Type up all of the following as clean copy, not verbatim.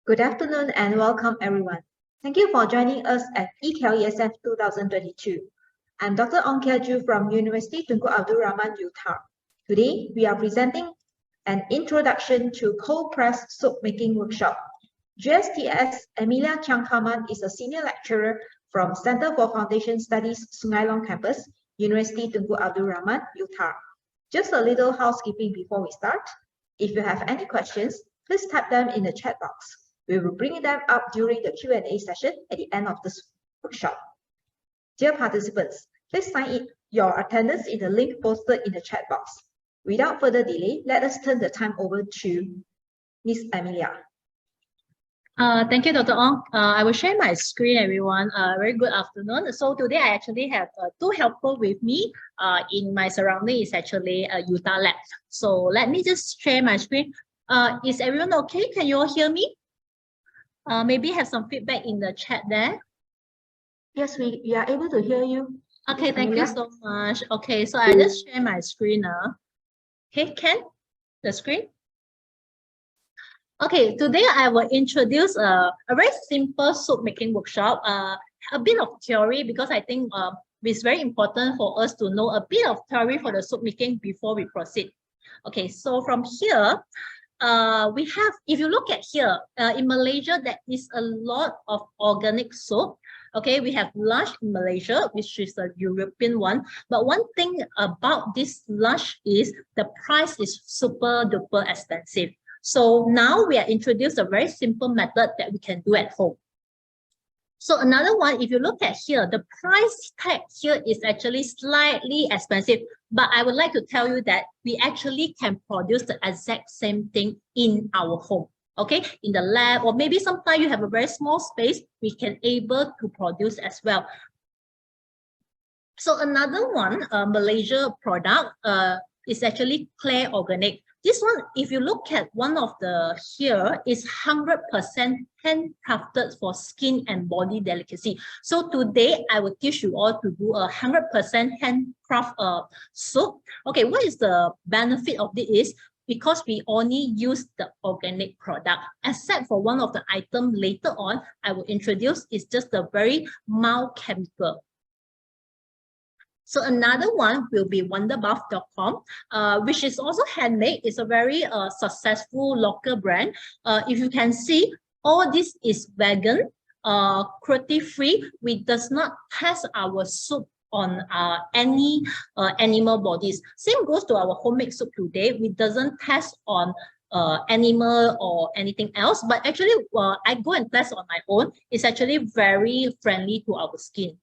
Good afternoon and welcome everyone. Thank you for joining us at e-KLESF 2022. I'm Dr. Ong Kia Ju from University Tunku Abdul Rahman, Utah. Today, we are presenting an introduction to cold press soap making workshop. GSTS Emilia Changkaman is a senior lecturer from Center for Foundation Studies, Sungai Long Campus, University Tunku Abdul Rahman, Utah. Just a little housekeeping before we start. If you have any questions, please type them in the chat box. We will bring them up during the Q&A session at the end of this workshop. Dear participants, please sign in your attendance in the link posted in the chat box. Without further delay, let us turn the time over to Ms. Emilia. Thank you, Dr. Ong. I will share my screen, everyone. Very good afternoon. So today I actually have two helpers with me. In my surrounding is actually a Utah lab. So let me just share my screen. Is everyone okay? Can you all hear me? Maybe have some feedback in the chat there. Yes, we are able to hear you. Okay, thank you so much. Okay, so I just share my screen now. Okay, Ken, the screen. Okay, today I will introduce a very simple soap making workshop, a bit of theory because I think it's very important for us to know a bit of theory for the soap making before we proceed. Okay, so from here, we have, if you look at here, in Malaysia, there is a lot of organic soap. Okay, we have Lush in Malaysia, which is a European one. But one thing about this Lush is the price is super duper expensive. So now we are introduced a very simple method that we can do at home. So another one, if you look at here, the price tag here is actually slightly expensive, but I would like to tell you that we actually can produce the exact same thing in our home, okay? In the lab, or maybe sometimes you have a very small space, we can able to produce as well. So another one, Malaysia product is actually Clear Organic. This one, if you look at one of the here, is 100% handcrafted for skin and body delicacy. So today, I will teach you all to do a 100% handcraft soap. Okay, what is the benefit of this is because we only use the organic product, except for one of the items later on, I will introduce is just a very mild chemical. So another one will be wonderbuff.com, which is also handmade. It's a very successful local brand. If you can see, all this is vegan, cruelty-free. We does not test our soap on any animal bodies. Same goes to our homemade soap today. We doesn't test on animal or anything else, but actually I go and test on my own. It's actually very friendly to our skin.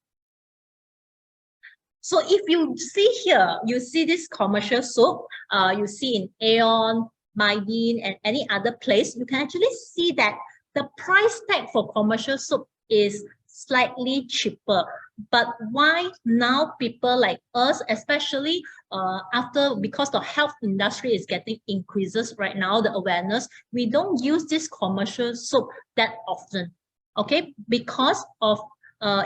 So if you see here, you see this commercial soap, you see in Aeon, Mydin, and any other place, you can actually see that the price tag for commercial soap is slightly cheaper. But why now people like us, especially because the health industry is getting increases right now, the awareness, we don't use this commercial soap that often, okay? Because of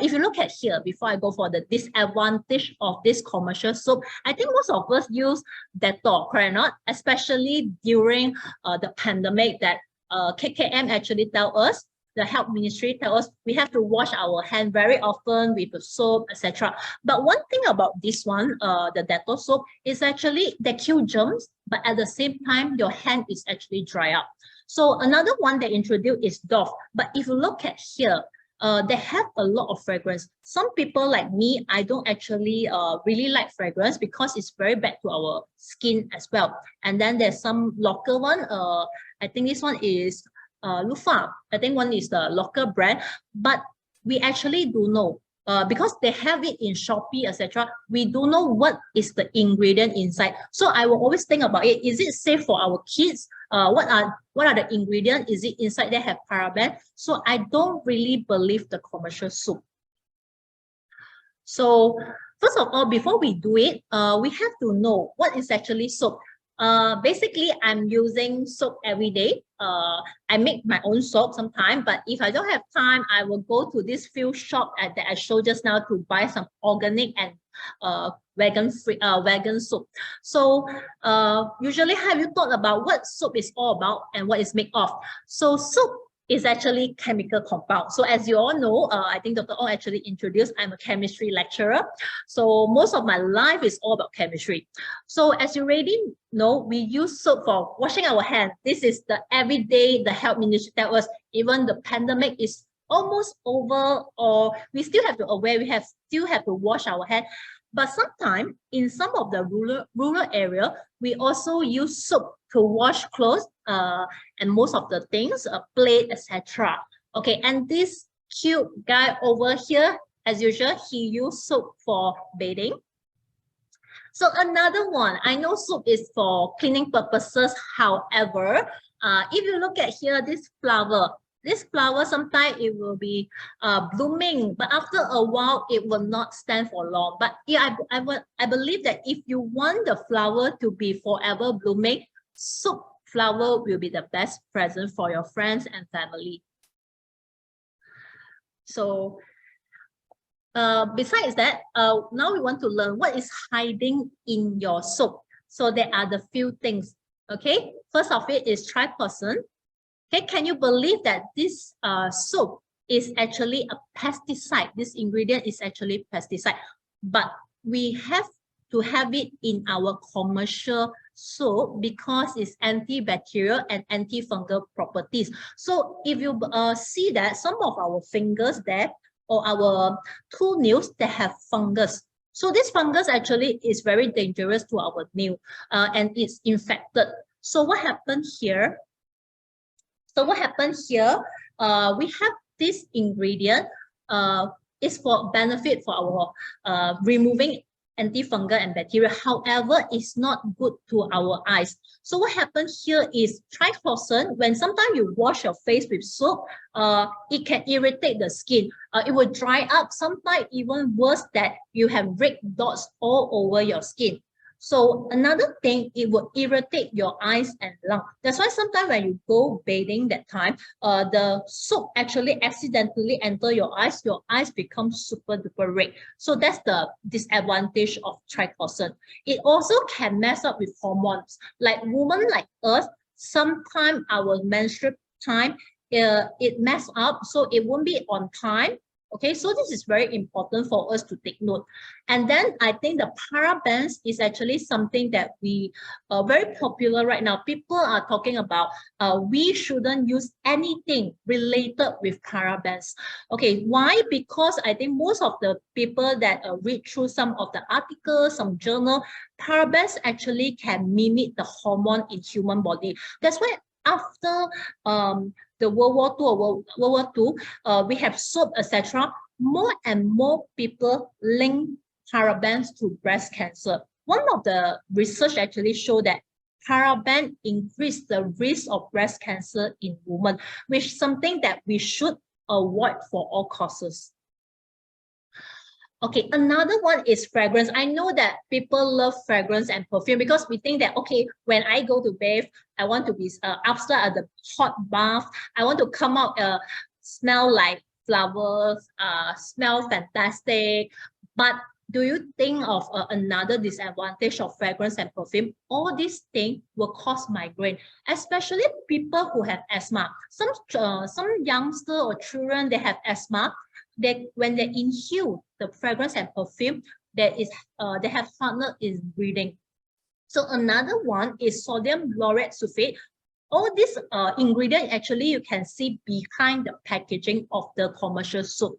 if you look at here, before I go for the disadvantage of this commercial soap, I think most of us use Dettol, correct or not? Especially during the pandemic that KKM actually tell us, the health ministry tell us we have to wash our hand very often with the soap, etc. But one thing about this one, the Dettol soap, is actually they kill germs, but at the same time, your hand is actually dry up. So another one they introduced is Dove. But if you look at here, they have a lot of fragrance. Some people like me, I don't actually really like fragrance because it's very bad to our skin as well. And then there's some local one. I think this one is Lufa. I think one is the local brand. But we actually do know because they have it in Shopee, etc. We do know what is the ingredient inside. So I will always think about it. Is it safe for our kids? What are the ingredients? Is it inside there have paraben? So I don't really believe the commercial soap. So first of all, before we do it, we have to know what is actually soap. Basically, I'm using soap every day. I make my own soap sometimes, but if I don't have time, I will go to this few shop that I showed just now to buy some organic and vegan soap. So usually have you thought about what soap is all about and what it's made of? So soap is actually chemical compound. So as you all know, I think Dr. Ong actually introduced, I'm a chemistry lecturer. So most of my life is all about chemistry. So as you already know, we use soap for washing our hands. This is the everyday, the health ministry that was, even the pandemic is almost over, or we still have to aware, we still have to wash our hands. But sometimes in some of the rural area, we also use soap to wash clothes and most of the things, plate, etc. Okay, and this cute guy over here, as usual, he used soap for bathing. So another one, I know soap is for cleaning purposes. However, if you look at here, this flower, sometimes it will be blooming, but after a while, it will not stand for long. But yeah, I believe that if you want the flower to be forever blooming, soap flower will be the best present for your friends and family. So besides that, now we want to learn what is hiding in your soap. So there are the few things. Okay, first of it is triclosan. Okay, can you believe that this soap is actually a pesticide? This ingredient is actually pesticide, but we have to have it in our commercial soap because it's antibacterial and antifungal properties. So if you see that some of our fingers there or our toenails that have fungus. So this fungus actually is very dangerous to our nail and it's infected. So what happened here? We have this ingredient is for benefit for our removing antifungal and bacteria. However, it's not good to our eyes. So what happens here is triclosan, when sometimes you wash your face with soap, it can irritate the skin. It will dry up, sometimes even worse that you have red dots all over your skin. So another thing, it will irritate your eyes and lung. That's why sometimes when you go bathing that time, the soap actually accidentally enter your eyes become super duper red. So that's the disadvantage of triclosan. It also can mess up with hormones. Like women like us, sometimes our menstrual time, it mess up, so it won't be on time. Okay, so this is very important for us to take note. And then I think the parabens is actually something that we are very popular right now. People are talking about we shouldn't use anything related with parabens. Okay, why? Because I think most of the people that read through some of the articles, some journal, parabens actually can mimic the hormone in human body. That's why after the World War II or World War II, we have soap, etc. More and more people link parabens to breast cancer. One of the research actually showed that paraben increase the risk of breast cancer in women, which is something that we should avoid for all causes. Okay, another one is fragrance. I know that people love fragrance and perfume because we think that, okay, when I go to bathe, I want to be, after the hot bath, I want to come out, smell like flowers, smell fantastic. But do you think of another disadvantage of fragrance and perfume? All these things will cause migraine, especially people who have asthma. Some youngster or children, they have asthma. When they inhale the fragrance and perfume, they have hardness in breathing. So another one is sodium lauryl sulfate. All these ingredients actually you can see behind the packaging of the commercial soap.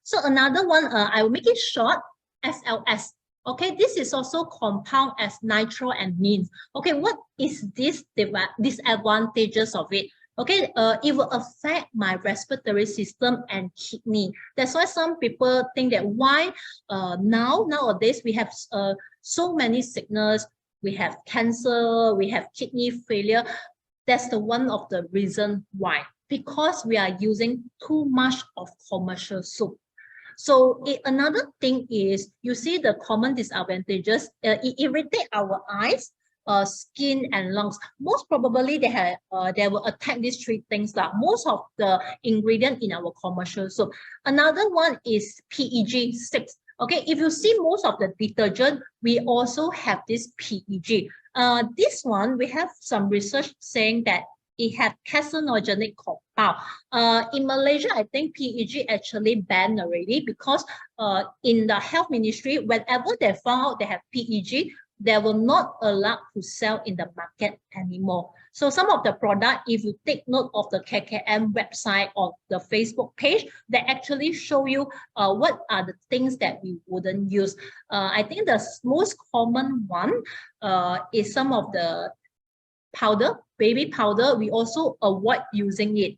So another one, I will make it short, SLS. Okay, this is also compound as nitroamines. Okay, what is this disadvantages of it? Okay, it will affect my respiratory system and kidney. That's why some people think that why nowadays we have so many sickness, we have cancer, we have kidney failure. That's the one of the reason why, because we are using too much of commercial soap. So another thing is, you see the common disadvantages, it irritates our eyes, skin and lungs. Most probably they will attack these three things that most of the ingredient in our commercial soap. Another one is PEG 6. Okay, if you see most of the detergent, we also have this PEG. This one, we have some research saying that it has carcinogenic compound. In Malaysia, I think PEG actually banned already because in the health ministry, whenever they found out they have PEG, they will not allow to sell in the market anymore. So some of the product, if you take note of the KKM website or the Facebook page, they actually show you what are the things that we wouldn't use. I think the most common one is some of the powder, baby powder. We also avoid using it.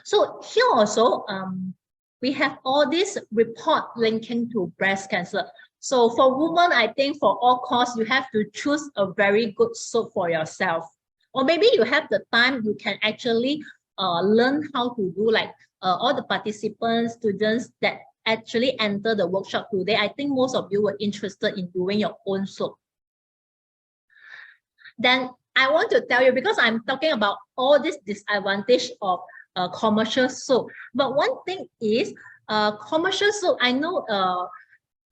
So here also, we have all this report linking to breast cancer. So for women, I think for all costs, you have to choose a very good soap for yourself. Or maybe you have the time, you can actually learn how to do like all the participants, students that actually enter the workshop today. I think most of you were interested in doing your own soap. Then I want to tell you, because I'm talking about all this disadvantage of commercial soap. But one thing is commercial soap, I know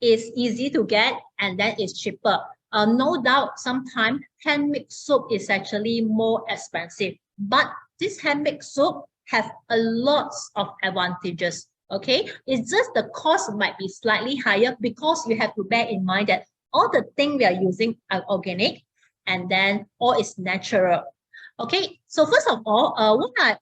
is easy to get and then it's cheaper. No doubt, sometimes handmade soap is actually more expensive, but this handmade soap have a lot of advantages. Okay, it's just the cost might be slightly higher because you have to bear in mind that all the things we are using are organic and then all is natural. Okay, so first of all,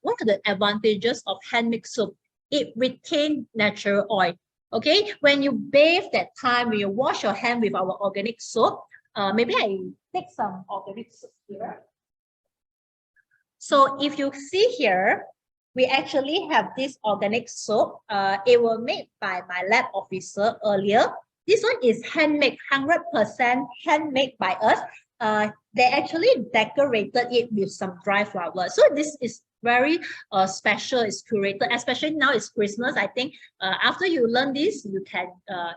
what are the advantages of handmade soap? It retains natural oil. Okay, when you bathe that time, when you wash your hand with our organic soap, maybe I take some organic soap here. So if you see here, we actually have this organic soap. It was made by my lab officer earlier. This one is handmade, 100% handmade by us. They actually decorated it with some dry flowers. So this is very special. It's curated, especially now it's Christmas. I think after you learn this, you can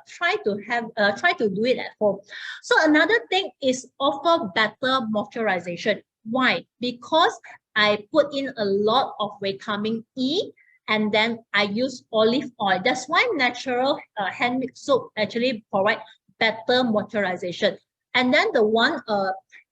try to do it at home. So another thing is offer better moisturization. Why? Because I put in a lot of vitamin E and then I use olive oil. That's why natural handmade soap actually provide better moisturization. And then the one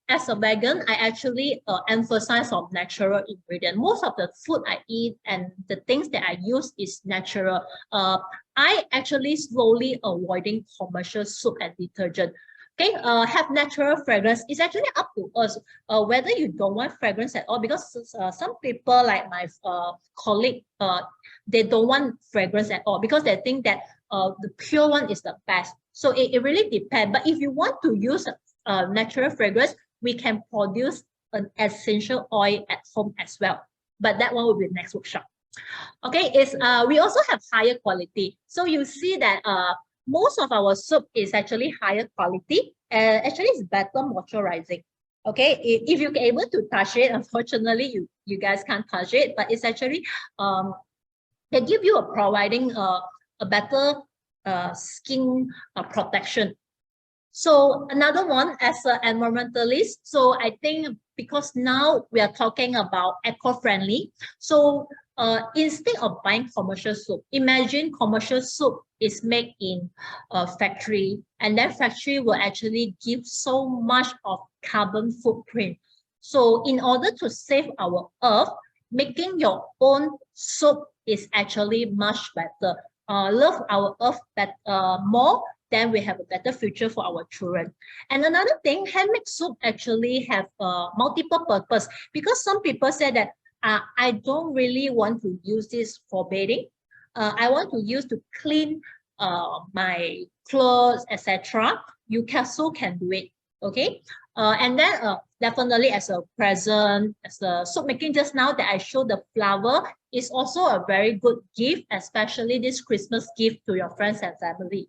as a vegan, I actually emphasize on natural ingredient. Most of the food I eat and the things that I use is natural. I actually slowly avoiding commercial soap and detergent. Okay, have natural fragrance. It's actually up to us whether you don't want fragrance at all, because some people like my colleague, they don't want fragrance at all because they think that the pure one is the best. So it really depends. But if you want to use natural fragrance, we can produce an essential oil at home as well. But that one will be next workshop. Okay, we also have higher quality. So you see that most of our soap is actually higher quality. Actually, it's better moisturizing. Okay, if you're able to touch it, unfortunately, you guys can't touch it, but it's actually they give you providing a better skin protection. So another one, as an environmentalist, so I think because now we are talking about eco-friendly, so instead of buying commercial soap, imagine commercial soap is made in a factory, and that factory will actually give so much of carbon footprint. So in order to save our earth, making your own soap is actually much better. Love our earth more, then we have a better future for our children. And another thing, handmade soap actually have multiple purpose, because some people say that I don't really want to use this for bathing. I want to use to clean my clothes, etc. You also can do it. Okay. And then definitely as a present, as the soap making just now that I showed the flower is also a very good gift, especially this Christmas gift to your friends and family.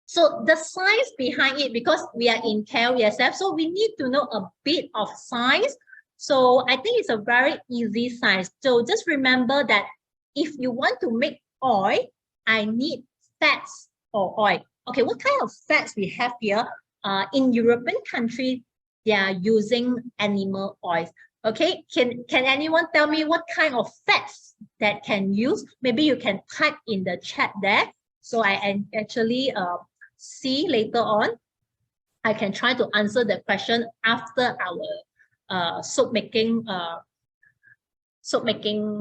So the science behind it, because we are in e-KLESF, so we need to know a bit of science. So I think it's a very easy science. So just remember that if you want to make oil, I need fats or oil. Okay, what kind of fats we have here? In European country, they are using animal oils. Okay, can anyone tell me what kind of fats that can use? Maybe you can type in the chat there. So I actually see later on. I can try to answer the question after soap making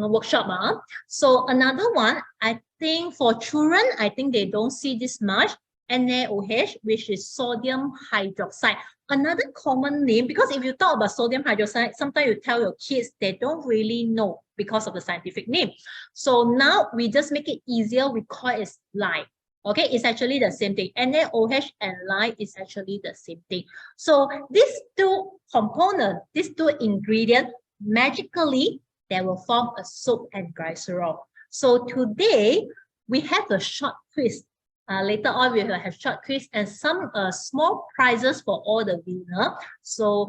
workshop. So another one, I think for children, I think they don't see this much. NaOH, which is sodium hydroxide. Another common name, because if you talk about sodium hydroxide, sometimes you tell your kids, they don't really know because of the scientific name. So now we just make it easier, we call it lye. Okay, it's actually the same thing. NaOH and lye is actually the same thing. So these two components, these two ingredients, magically, they will form a soap and glycerol. So today, we have a short quiz. Later on, we will have short quiz and some small prizes for all the winners. So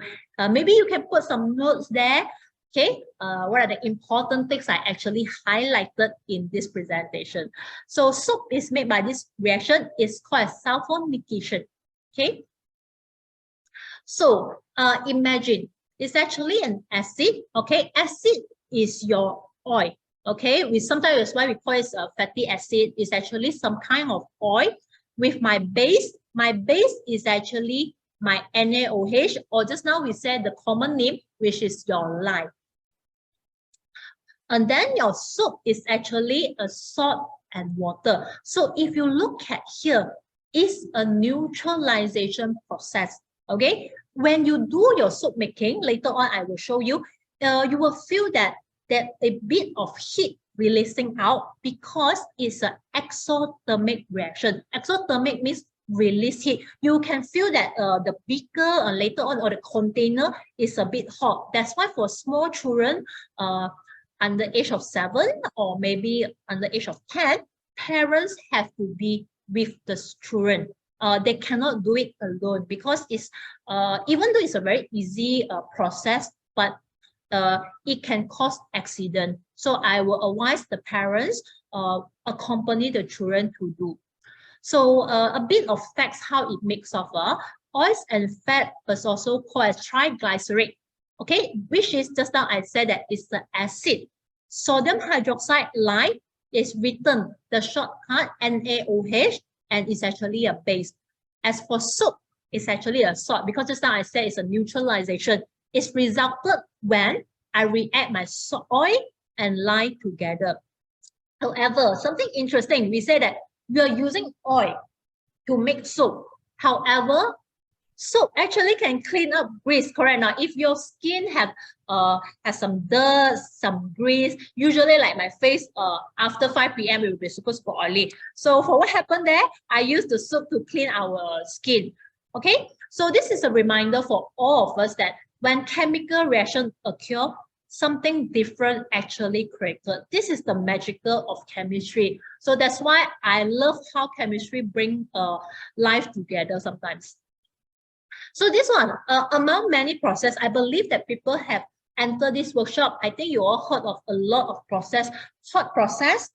maybe you can put some notes there. Okay, what are the important things I actually highlighted in this presentation? So soap is made by this reaction. It's called sulfonation. Okay. So imagine it's actually an acid. Okay, acid is your oil. Okay, sometimes that's why we call it a fatty acid. It's actually some kind of oil with my base. My base is actually my NaOH, or just now we said the common name, which is your lye. And then your soap is actually a salt and water. So if you look at here, it's a neutralization process. Okay, when you do your soap making, later on I will show you, you will feel that a bit of heat releasing out because it's an exothermic reaction. Exothermic means release heat. You can feel that the beaker later on, or the container is a bit hot. That's why for small children under age of 7 or maybe under age of 10, parents have to be with the children. They cannot do it alone because it's even though it's a very easy process, but it can cause accident. So I will advise the parents accompany the children to do. So a bit of facts how it makes of oils and fat is also called as triglyceride. Okay, which is just now I said that it's the acid. Sodium hydroxide lye is written the shortcut NaOH and it's actually a base. As for soap, it's actually a salt because just now I said it's a neutralization. It's resulted when I react my oil and lye together. However, something interesting, we say that we are using oil to make soap. However, soap actually can clean up grease, correct? Now, if your skin has some dirt, some grease, usually like my face after 5 p.m. it will be super oily. So for what happened there, I use the soap to clean our skin. Okay, so this is a reminder for all of us that when chemical reaction occur, something different actually created. This is the magical of chemistry. So that's why I love how chemistry bring life together sometimes. So this one, among many process, I believe that people have entered this workshop. I think you all heard of a lot of process: hot process,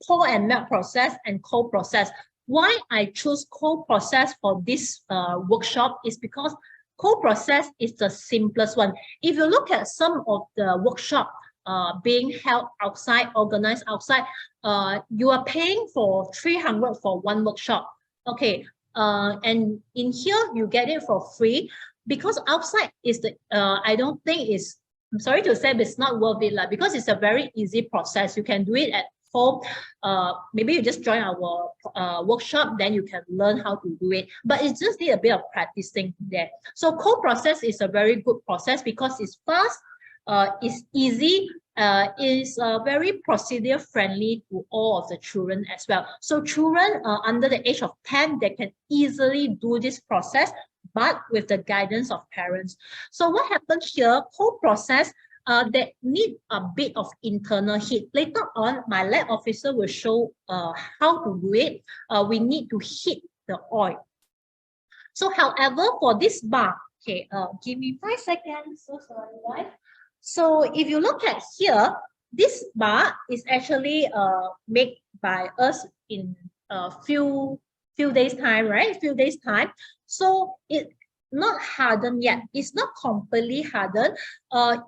pour and melt process, and cold process. Why I choose cold process for this workshop is because cold process is the simplest one. If you look at some of the workshop being held outside, organized outside, you are paying for 300 for one workshop. Okay, and in here you get it for free because outside is the I don't think it's, I'm sorry to say, but it's not worth it because it's a very easy process. You can do it at home. Maybe you just join our workshop, then you can learn how to do it. But it just need a bit of practicing there. So cold process is a very good process because it's fast, it's easy, is very procedure friendly to all of the children as well. So children under the age of 10, they can easily do this process, but with the guidance of parents. So what happens here, cold process, they need a bit of internal heat. Later on, my lab officer will show how to do it. We need to heat the oil. So however, for this bar, okay, give me 5 seconds, so sorry, right? So if you look at here, this bar is actually made by us in a few days time, right? Few days time. So it not hardened yet. It's not completely hardened.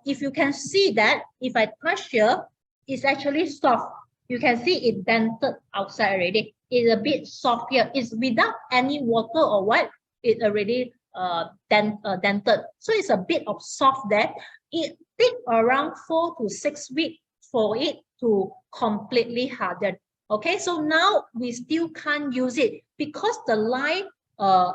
If you can see that, if I touch here, it's actually soft. You can see it dented outside already. It's a bit soft here. It's without any water or what, it already dented. So it's a bit of soft there. It takes around 4 to 6 weeks for it to completely harden. Okay, so now we still can't use it because the line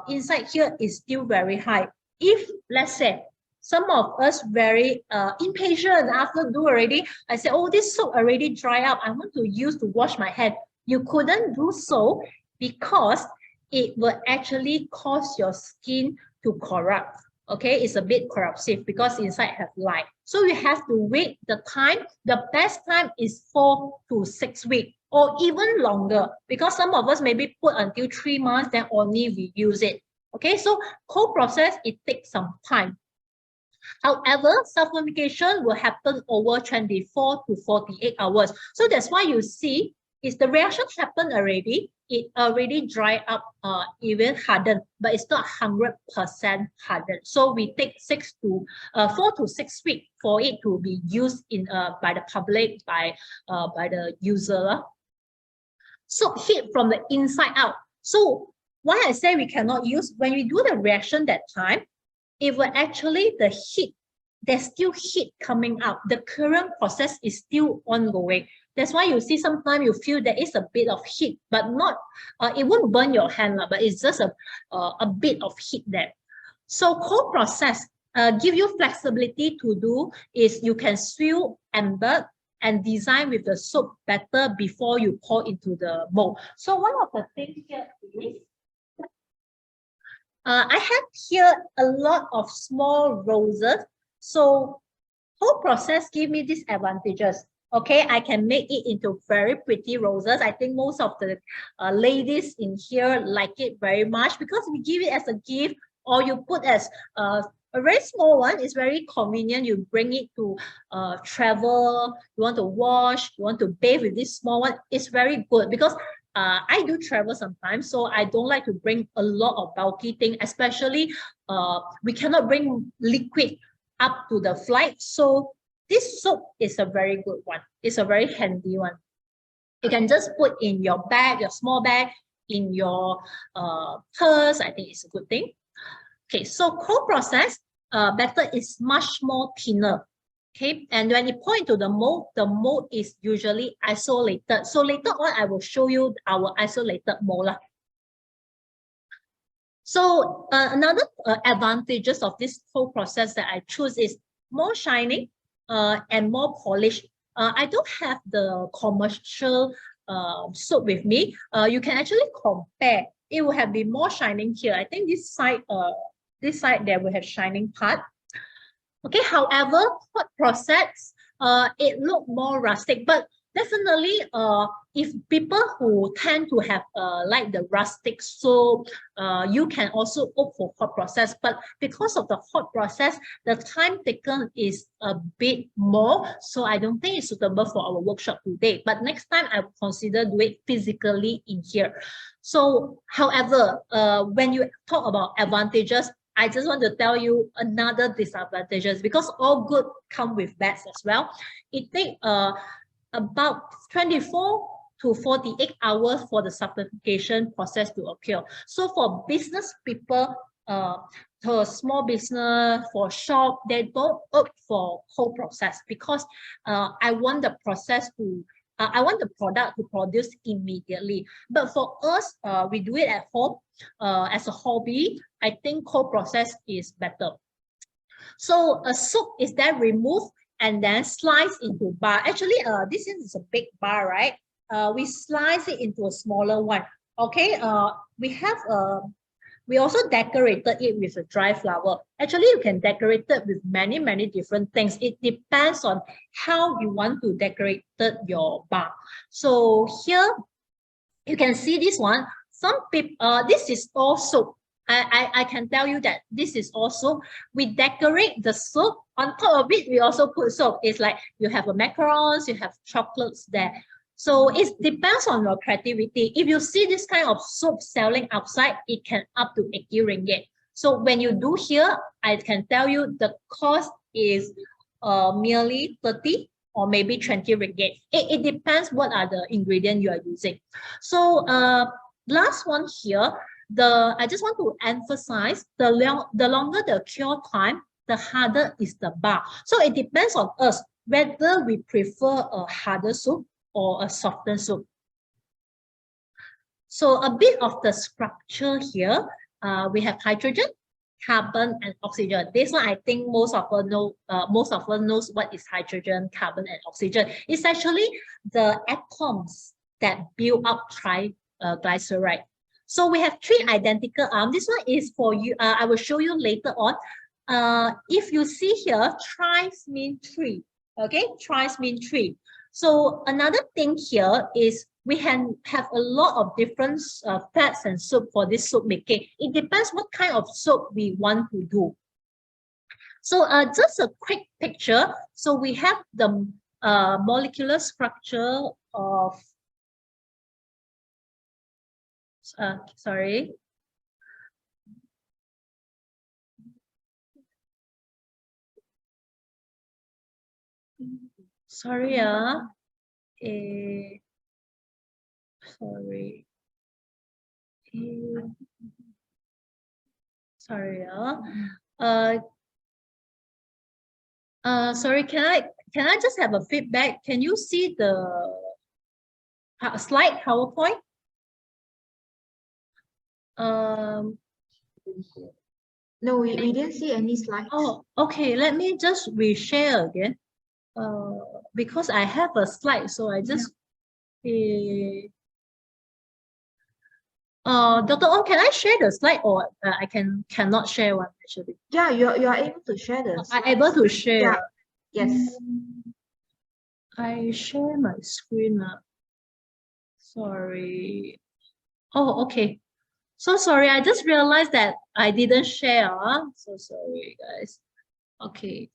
inside here is still very high. If let's say some of us very impatient after do already, I say, oh, this soap already dry up, I want to use to wash my hand. You couldn't do so because it will actually cause your skin to corrupt. Okay, it's a bit corrosive because inside have lime. So you have to wait the time. The best time is 4 to 6 weeks or even longer because some of us maybe put until 3 months, then only we use it. Okay, so cold process, it takes some time. However, sulfurification will happen over 24 to 48 hours. So that's why you see is the reaction happened already. It already dry up, even hardened, but it's not 100% hardened. So we take 4 to 6 weeks for it to be used in by the public, by the user. So heat from the inside out. So why I say we cannot use, when we do the reaction that time, it will actually, the heat, there's still heat coming out. The current process is still ongoing. That's why you see sometimes you feel there is a bit of heat, but not, it won't burn your hand, but it's just a bit of heat there. So cold process give you flexibility to do is you can swill, embed, and design with the soap better before you pour into the mold. So one of the things here is, I have here a lot of small roses. So whole process give me these advantages. Okay, I can make it into very pretty roses. I think most of the ladies in here like it very much because we give it as a gift, or you put as a very small one. It's very convenient. You bring it to travel, you want to wash, you want to bathe with this small one. It's very good because I do travel sometimes, so I don't like to bring a lot of bulky thing, especially we cannot bring liquid up to the flight. So this soap is a very good one. It's a very handy one. You can just put in your bag, your small bag, in your purse. I think it's a good thing. Okay, so cold process, batter is much more thinner. Okay, and when you point to the mold is usually isolated. So later on, I will show you our isolated mold. So another advantages of this whole process that I choose is more shining and more polished. I don't have the commercial soap with me. You can actually compare. It will have been more shining here. I think this side there will have shining part. Okay, however, hot process, it look more rustic, but definitely if people who tend to have like the rustic soap, you can also opt for hot process, but because of the hot process, the time taken is a bit more, so I don't think it's suitable for our workshop today, but next time I will consider do it physically in here. So however, when you talk about advantages, I just want to tell you another disadvantages because all good come with bads as well. It takes about 24 to 48 hours for the certification process to occur. So for business people, for small business, for shop, they don't opt for whole process because I want the process to I want the product to produce immediately. But for us, we do it at home as a hobby. I think cold process is better. So a soap is then removed and then sliced into bar. Actually, this is a big bar, right? We slice it into a smaller one. Okay. We also decorated it with a dry flower. Actually, you can decorate it with many different things. It depends on how you want to decorate your bar. So here, you can see this one. Some people, this is all soap. I can tell you that this is also, we decorate the soap. On top of it, we also put soap. It's like you have a macarons, you have chocolates there. So it depends on your creativity. If you see this kind of soap selling outside, it can up to 80 ringgit. So when you do here, I can tell you the cost is merely 30 or maybe 20 ringgit. It depends what are the ingredients you are using. So last one here, I just want to emphasize the longer the cure time, the harder is the bar. So it depends on us whether we prefer a harder soup or a softer soup. So a bit of the structure here, we have hydrogen, carbon, and oxygen. This one, I think most of us knows what is hydrogen, carbon, and oxygen. It's actually the atoms that build up triglyceride. So we have three identical arms. This one is for you. I will show you later on. If you see here, tris mean three. Okay, tris mean three. So another thing here is we can have a lot of different fats and soup for this soup making. It depends what kind of soup we want to do. So just a quick picture. So we have the molecular structure of, sorry. Sorry, sorry. Sorry, sorry, can I just have a feedback? Can you see the slide PowerPoint? No, we didn't see any slides. Oh, okay. Let me just reshare again. Because I have a slide, so I just Dr. Ong, can I share the slide, or I cannot share one actually? Yeah, you are able to share this. I'm able to share. Yeah. Yes. I share my screen. Sorry. Oh, okay. So sorry, I just realized that I didn't share. So sorry, guys. Okay.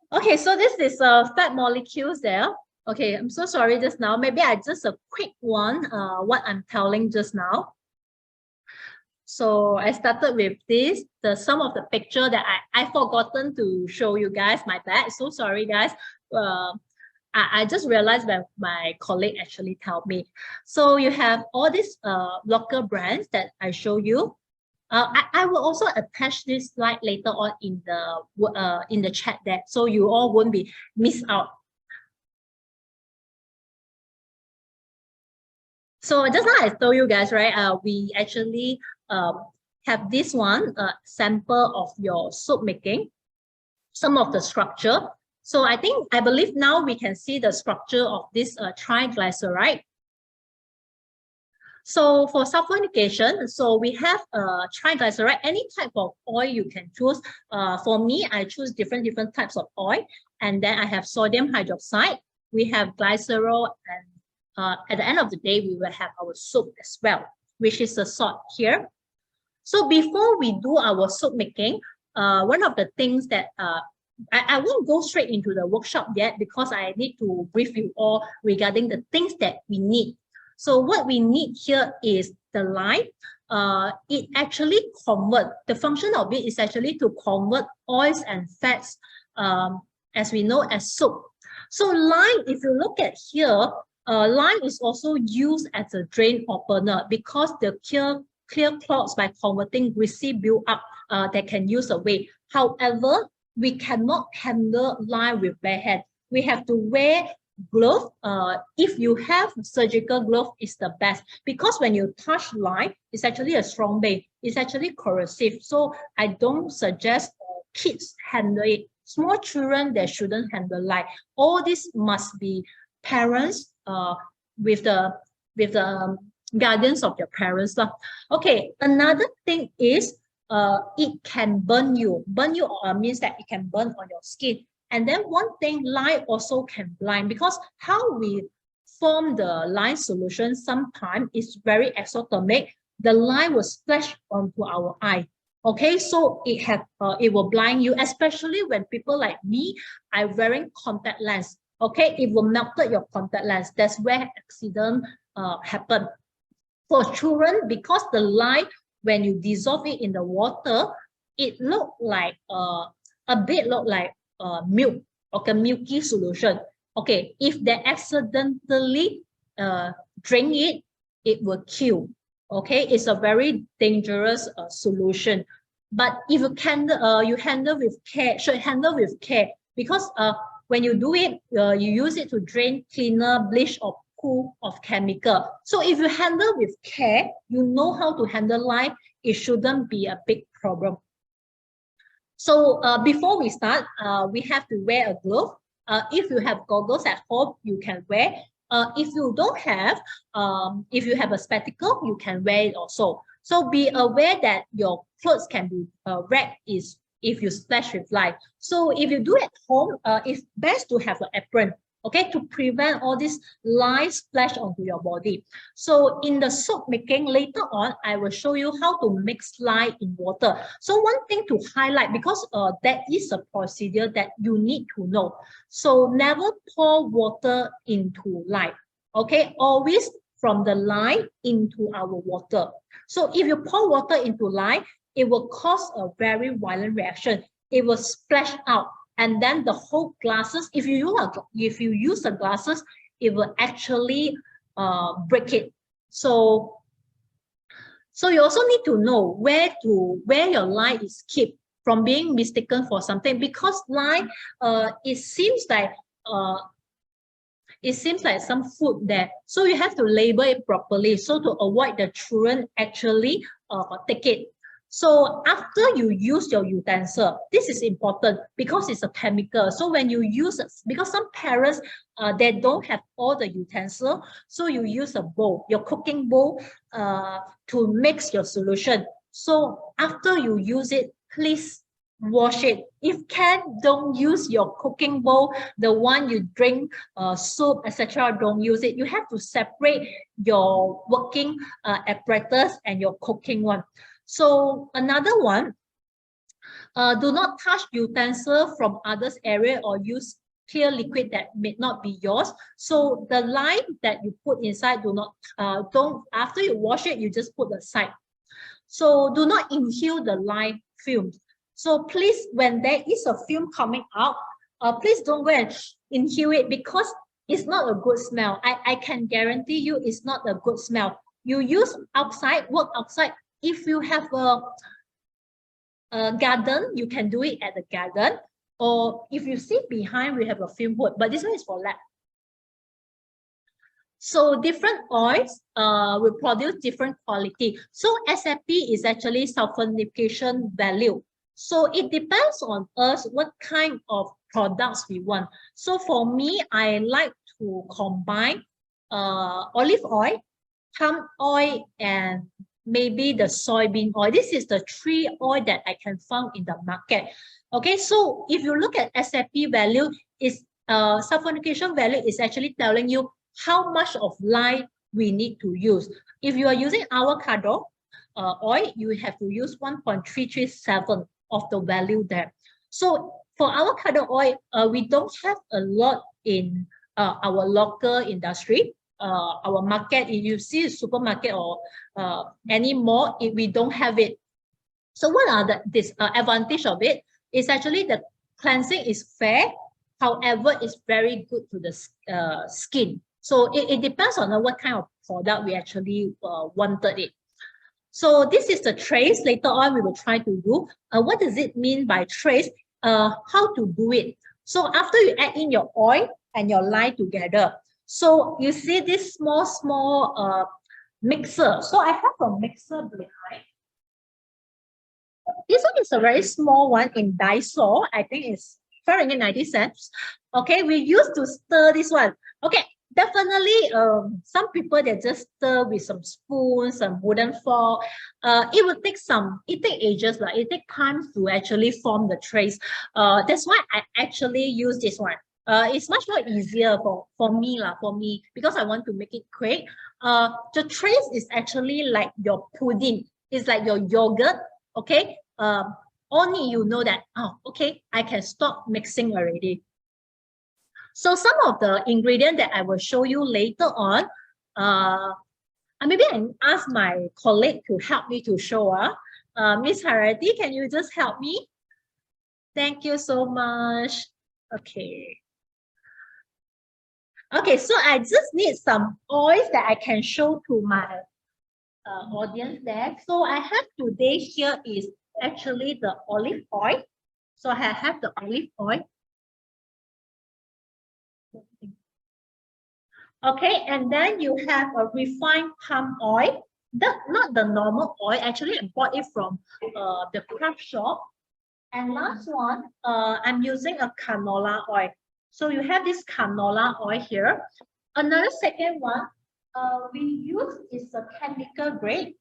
Okay, so this is fat molecules there. Okay, I'm so sorry just now. Maybe I just a quick one, what I'm telling just now. So I started with this, some of the picture that I forgotten to show you guys, my bad. So sorry, guys. I just realized that my colleague actually told me. So you have all these local brands that I show you. I will also attach this slide later on in the chat there, so you all won't be missed out. So just now I told you guys, right? We actually have this one sample of your soup making, some of the structure. So I believe now we can see the structure of this triglyceride. So for sulfonication, so we have triglyceride, any type of oil you can choose. For me, I choose different types of oil. And then I have sodium hydroxide. We have glycerol, and at the end of the day, we will have our soup as well, which is the salt here. So before we do our soup making, one of the things that I won't go straight into the workshop yet, because I need to brief you all regarding the things that we need. So what we need here is the lime. It actually the function of it is actually to convert oils and fats, as we know, as soup. So lime, if you look at here, lime is also used as a drain opener, because the clear clots by converting greasy build up that can use away. However, we cannot handle lime with bare hand. We have to wear glove. If you have surgical glove, is the best, because when you touch lime, it's actually a strong base. It's actually corrosive. So I don't suggest kids handle it. Small children, they shouldn't handle lime. All this must be parents with the guidance of your parents. Okay, another thing is it can burn you. Burn you means that it can burn on your skin. And then one thing, lime also can blind, because how we form the lime solution sometimes is very exothermic. The lime will splash onto our eye. Okay, so it will blind you, especially when people like me are wearing contact lens. Okay, it will melt your contact lens. That's where accident happen. For children, because the lime, when you dissolve it in the water, it look like a bit look like milk, okay, milky solution. Okay, if they accidentally drink it, it will kill. Okay, it's a very dangerous solution. But if you can, you handle with care, should handle with care, because when you do it, you use it to drain, cleaner, bleach, or pool of chemical. So if you handle with care, you know how to handle lye, it shouldn't be a big problem. So before we start, we have to wear a glove. If you have goggles at home, you can wear. If you don't have, if you have a spectacle, you can wear it also. So be aware that your clothes can be wet if you splash with lye. So if you do at home, it's best to have an apron, okay, to prevent all this lye splash onto your body. So in the soap making, later on, I will show you how to mix lye in water. So one thing to highlight, because that is a procedure that you need to know. So never pour water into lye, okay? Always from the lye into our water. So if you pour water into lye, it will cause a very violent reaction. It will splash out. And then the whole glasses, if you use the glasses, it will actually break it. So you also need to know where your lye is kept from being mistaken for something, because lye, it seems like some food there. So you have to label it properly, so to avoid the children actually take it. So after you use your utensil, this is important because it's a chemical. So when you use it, because some parents, they don't have all the utensil, so you use a bowl, your cooking bowl, to mix your solution. So after you use it, please wash it. If can, don't use your cooking bowl, the one you drink soup, etc. Don't use it. You have to separate your working apparatus and your cooking one. So another one, do not touch utensil from others' area or use clear liquid that may not be yours. So the lye that you put inside, don't, after you wash it, you just put aside. So do not inhale the lye fumes. So please, when there is a fume coming out, please don't go and inhale it, because it's not a good smell. I can guarantee you it's not a good smell. You use outside, work outside. If you have a garden, you can do it at the garden. Or if you see behind, we have a fume hood, but this one is for lab. So different oils will produce different quality. So SFP is actually sulfonification value. So it depends on us what kind of products we want. So for me, I like to combine olive oil, palm oil, and maybe the soybean oil. This is the 3 oil that I can find in the market. Okay, so if you look at SFP value, is sulfonification value is actually telling you how much of lye we need to use. If you are using avocado oil, you have to use 1.337 of the value there. So for avocado oil, we don't have a lot in our local industry. Our market, if you see a supermarket or any mall, we don't have it. So what are the disadvantage of it? It's actually the cleansing is fair, however, it's very good to the skin. So it depends on what kind of product we actually wanted it. So this is the trace. Later on, we will try to do. What does it mean by trace? How to do it? So after you add in your oil and your lye together, so you see this small mixer. So I have a mixer behind. This one is a very small one in Daiso. I think it's 490 cents. Okay, we used to stir this one. Okay, definitely some people, they just stir with some spoons, some wooden fork. It will take ages, like it takes time to actually form the trace. That's why I actually use this one. It's much more easier for me, because I want to make it quick. The trace is actually like your pudding. It's like your yogurt, okay? Only you know that, oh, okay, I can stop mixing already. So some of the ingredients that I will show you later on, maybe I ask my colleague to help me to show. Miss Harati, can you just help me? Thank you so much. Okay. Okay, so I just need some oils that I can show to my audience there. So I have today here is actually the olive oil. So I have the olive oil. Okay, and then you have a refined palm oil. Not the normal oil. Actually, I bought it from the craft shop. And last one, I'm using a canola oil. So you have this canola oil here. Another second one, we use is a chemical grade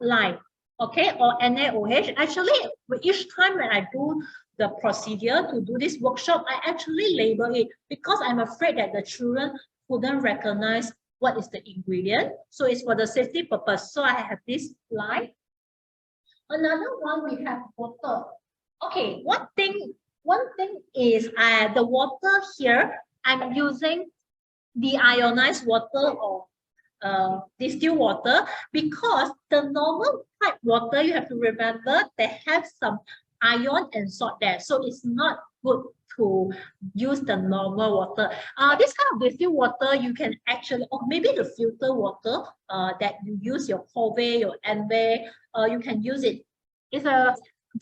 lime, okay, or NaOH. Actually, each time when I do the procedure to do this workshop, I actually label it because I'm afraid that the children couldn't recognize what is the ingredient. So it's for the safety purpose. So I have this lime. Another one, we have water. Okay, one thing is the water here, I'm using deionized water or distilled water, because the normal pipe water, you have to remember, they have some ion and salt there, so it's not good to use the normal water. This kind of distilled water you can actually, or maybe the filter water that you use your Cove, your Enve, you can use it. It's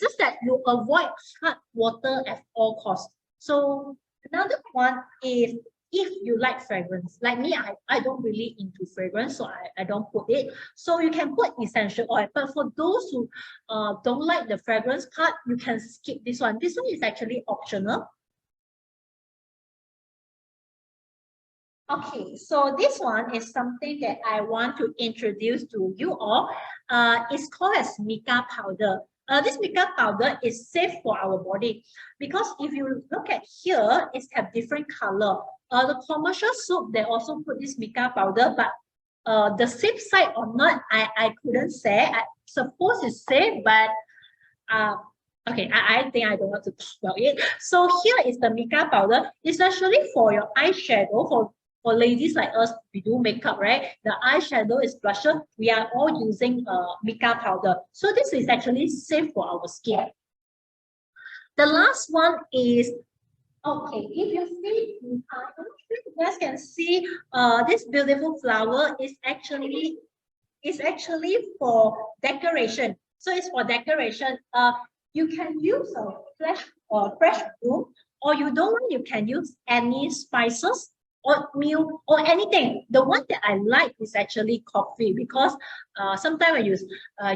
just that you avoid hard water at all costs. So another one is, if you like fragrance, like me, I don't really into fragrance, so I don't put it. So you can put essential oil, but for those who don't like the fragrance part, you can skip this one. This one is actually optional. Okay, so this one is something that I want to introduce to you all. It's called as mica powder. This mica powder is safe for our body because if you look at here, it have different color. The commercial soap, they also put this mica powder, but the safe side or not, I couldn't say. I suppose it's safe, but okay, I think I don't want to talk about it. So here is the mica powder. It's actually for your eyeshadow, for ladies like us, we do makeup, right? The eyeshadow is blusher. We are all using mica powder. So this is actually safe for our skin. The last one is, okay, if you see, I don't think you guys can see this beautiful flower is actually for decoration. So it's for decoration. You can use a fresh bloom, or you don't want, you can use any spices or milk or anything. The one that I like is actually coffee, because sometimes when you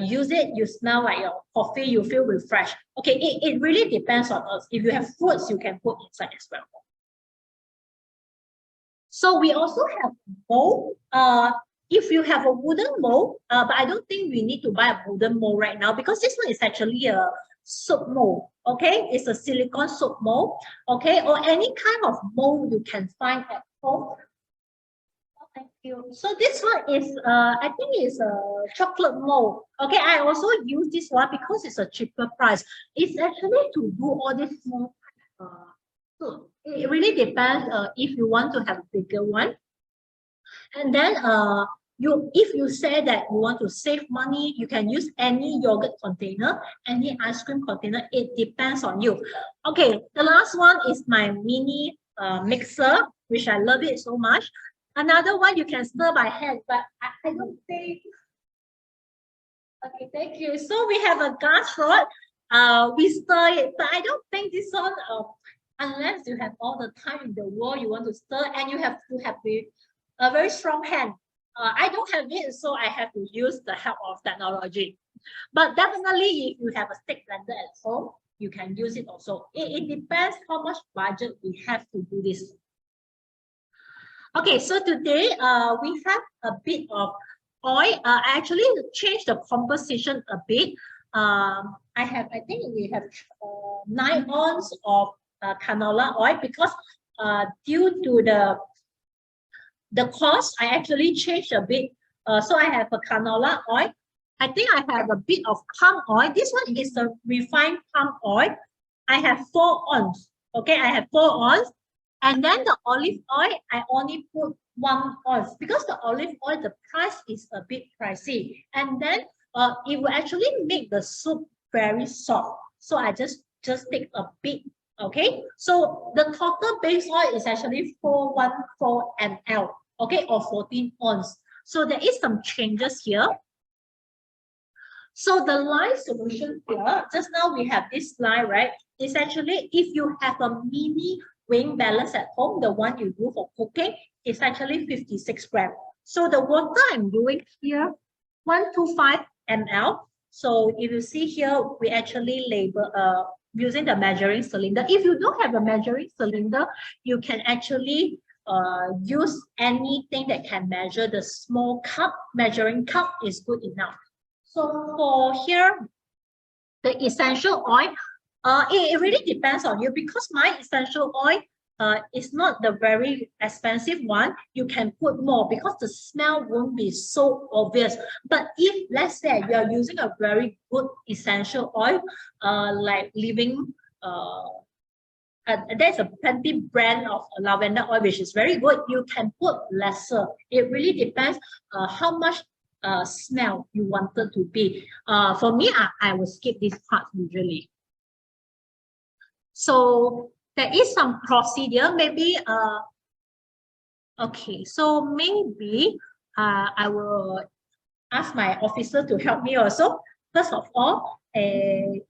use it, you smell like your coffee, you feel refreshed. Okay, it really depends on us. If you have fruits, you can put inside as well. So we also have mold. If you have a wooden mold, but I don't think we need to buy a wooden mold right now, because this one is actually a soap mold. Okay, it's a silicone soap mold. Okay, or any kind of mold you can find at home. Oh, thank you. So this one is, I think it's a chocolate mold. Okay, I also use this one because it's a cheaper price. It's actually to do all this small. So it really depends if you want to have a bigger one. And then if you say that you want to save money, you can use any yogurt container, any ice cream container. It depends on you. Okay, the last one is my mini mixer, which I love it so much. Another one you can stir by hand, but I don't think. Okay, thank you. So we have a gas rod. We stir it, but I don't think this one, unless you have all the time in the world you want to stir, and you have to have a very strong hand. I don't have it, so I have to use the help of technology. But definitely, if you have a stick blender at home, you can use it also. It depends how much budget we have to do this. Okay, so today we have a bit of oil. I actually changed the composition a bit. I think we have 9 ounces of canola oil, because due to the cost, I actually changed a bit. So I have a canola oil. I think I have a bit of palm oil. This one is a refined palm oil. I have 4 ounces. Okay, I have 4 ounces. And then the olive oil, I only put 1 ounce, because the olive oil, the price is a bit pricey. And then it will actually make the soup very soft. So I just take a bit. Okay, so the total base oil is actually 414 ml, okay, or 14 ounces. So there is some changes here. So the line solution here, just now we have this line, right? Essentially, if you have a mini weighing balance at home, the one you do for cooking, is actually 56 grams. So the water I'm doing here, 125 ml. So if you see here, we actually label using the measuring cylinder. If you don't have a measuring cylinder, you can actually use anything that can measure. The small cup, measuring cup is good enough. So for here, the essential oil, it really depends on you, because my essential oil is not the very expensive one. You can put more because the smell won't be so obvious. But if let's say you are using a very good essential oil, like living there's a plenty brand of lavender oil which is very good, you can put lesser. It really depends how much smell you wanted to be. For me, I will skip this part usually. So there is some procedure, maybe okay, so maybe I will ask my officer to help me also. First of all, okay,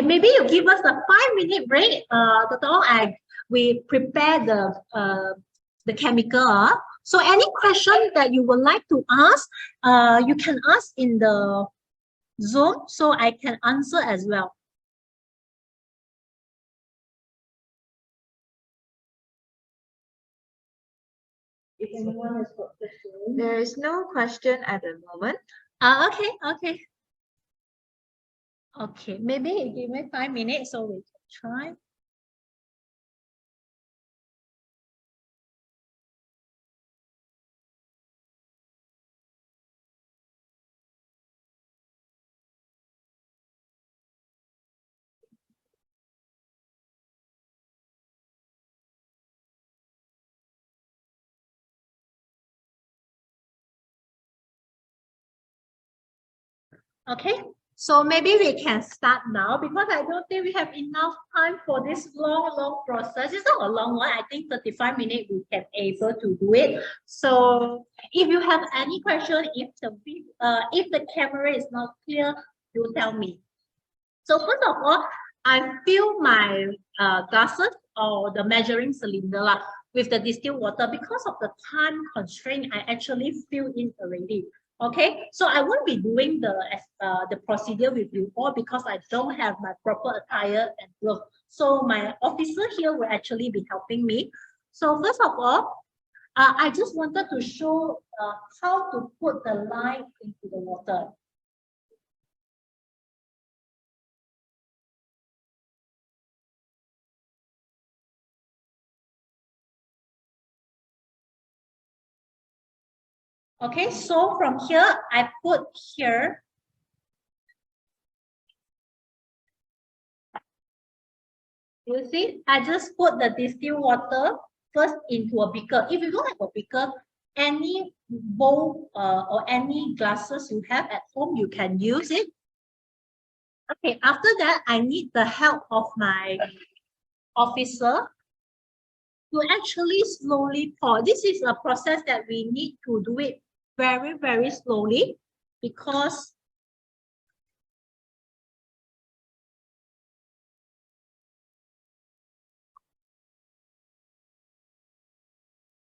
maybe you give us a 5-minute break. Dr. Ong, we prepare the chemical. So any question that you would like to ask, you can ask in the Zoom, so I can answer as well. If anyone has got questions. There is no question at the moment. Okay, okay. Okay, maybe give me 5 minutes so we can try. Okay, so maybe we can start now, because I don't think we have enough time for this long process. It's not a long one. I think 35 minutes we can able to do it. So if you have any question, if the camera is not clear, you tell me. So first of all, I fill my glasses or the measuring cylinder with the distilled water. Because of the time constraint, I actually fill in already. Okay, so I won't be doing the procedure with you all because I don't have my proper attire and gloves. So my officer here will actually be helping me. So first of all, I just wanted to show how to put the line into the water. Okay, so from here, I put here. You see, I just put the distilled water first into a beaker. If you don't have a beaker, any bowl or any glasses you have at home, you can use it. Okay, after that, I need the help of my officer to actually slowly pour. This is a process that we need to do it very slowly, because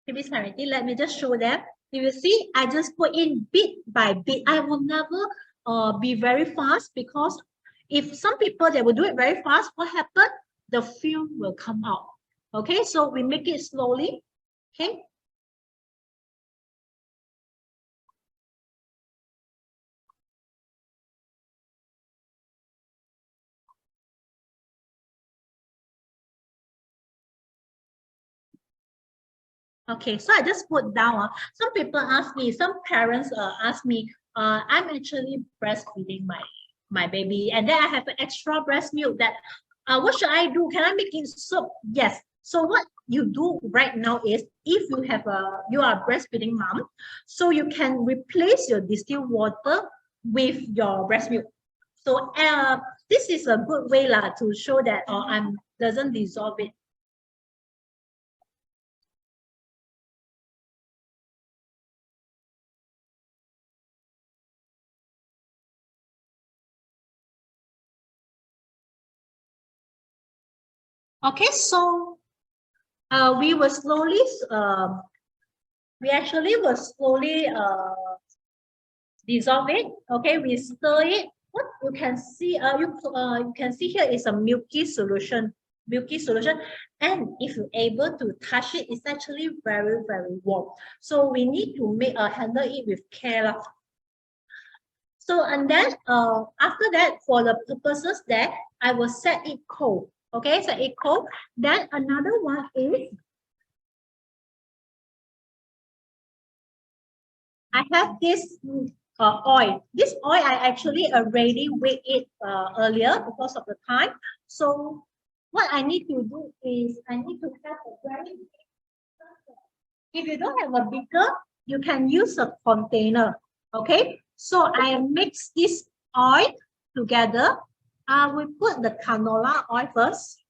let me just show them. You will see, I just put in bit by bit. I will never be very fast, because if some people, they will do it very fast, what happens? The film will come out. Okay, so we make it slowly. Okay. Okay, so I just put down. Some people ask me, some parents ask me, I'm actually breastfeeding my baby, and then I have an extra breast milk. That what should I do? Can I make it soup? Yes. So what you do right now is, if you are a breastfeeding mom, so you can replace your distilled water with your breast milk. So this is a good way to show that I'm doesn't dissolve it. Okay, so we will slowly, we actually will slowly dissolve it. Okay, we stir it. What you can see, you can see here is a milky solution. Milky solution, and if you're able to touch it, it's actually very, very warm. So we need to make handle it with care. So and then after that, for the purposes that I will set it cold. Okay, set it cold. Then another one is I have this oil. This oil I actually already weighed it earlier because of the time. So what I need to do is I need to have a very big container. If you don't have a beaker, you can use a container. Okay, so I mix this oil together. I will put the canola oil first.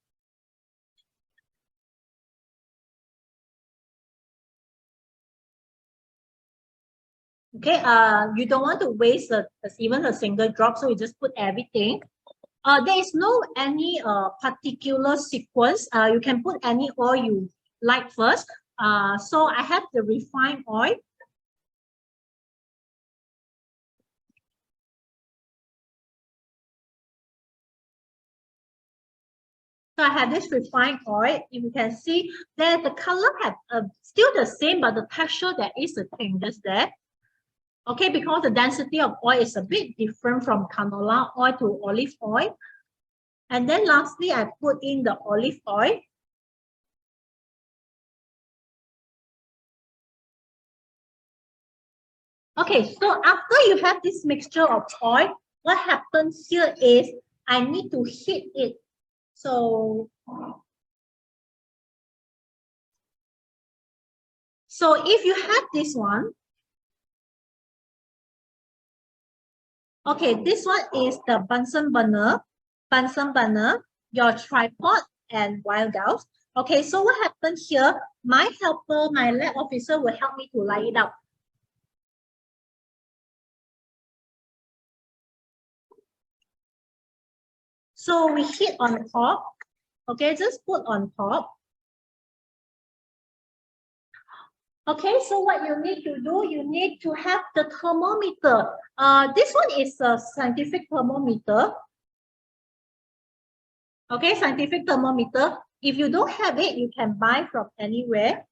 Okay, you don't want to waste even a single drop, so you just put everything. There is no any particular sequence. You can put any oil you like first. So I have the refined oil. So I have this refined oil. If you can see that the color have still the same, but the texture there is a changes there. Okay, because the density of oil is a bit different from canola oil to olive oil. And then lastly, I put in the olive oil. Okay, so after you have this mixture of oil, what happens here is I need to heat it. So if you have this one, okay, this one is the Bunsen burner, your tripod and wire gauze. Okay, so what happens here? My helper, my lab officer will help me to light it up. So we heat on top. Okay, just put on top. Okay, so what you need to do, you need to have the thermometer. This one is a scientific thermometer. Okay, scientific thermometer. If you don't have it, you can buy from anywhere.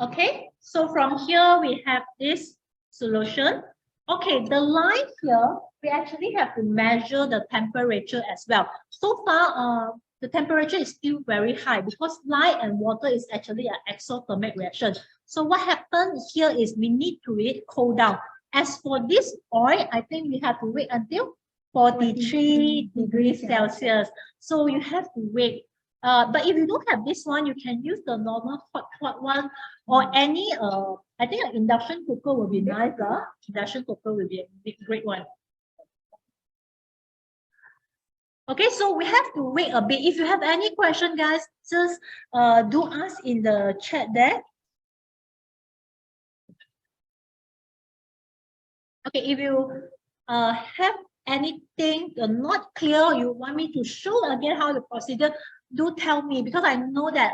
Okay, so from here we have this solution. Okay, the line here, we actually have to measure the temperature as well. So far, the temperature is still very high because light and water is actually an exothermic reaction. So what happens here is we need to let it cool down. As for this oil, I think we have to wait until 43 degrees Celsius. So you have to wait. But if you don't have this one, you can use the normal hot one or any I think an induction cooker will be nice. Induction cooker will be a big great one. Okay, so we have to wait a bit. If you have any question, guys, just do ask in the chat there. Okay, if you have anything not clear, you want me to show again how the procedure, do tell me, because I know that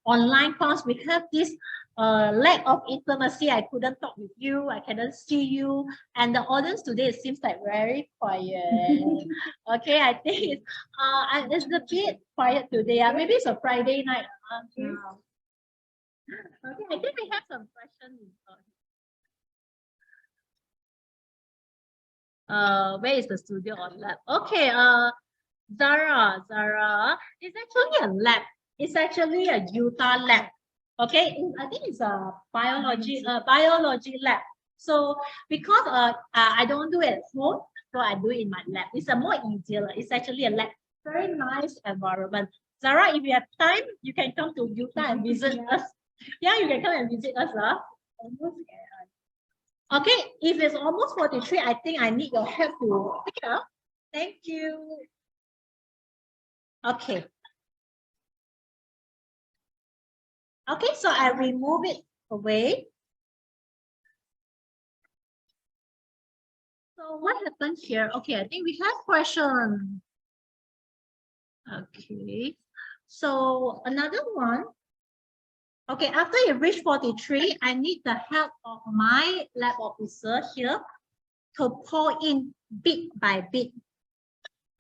online class we have this lack of intimacy. I couldn't talk with you, I cannot see you, and the audience today seems like very quiet. Okay, I think it's a bit quiet today. Maybe it's a Friday night. Okay, I think we have some questions. Where is the studio or lab? Okay, Zara, it's actually a lab. It's actually a Utah lab. Okay, I think it's a biology lab. So because I don't do it at home, so I do it in my lab. It's a more easier. It's actually a lab. Very nice environment. Zara, if you have time, you can come to Utah and visit us. Yeah, you can come and visit us. Okay, if it's almost 43, I think I need your help to pick it up. Thank you. Okay. Okay, so I remove it away. So So what happened here? Okay, I think we have question. Okay, so another one. Okay, after you reach 43, I need the help of my lab officer here to pour in bit by bit.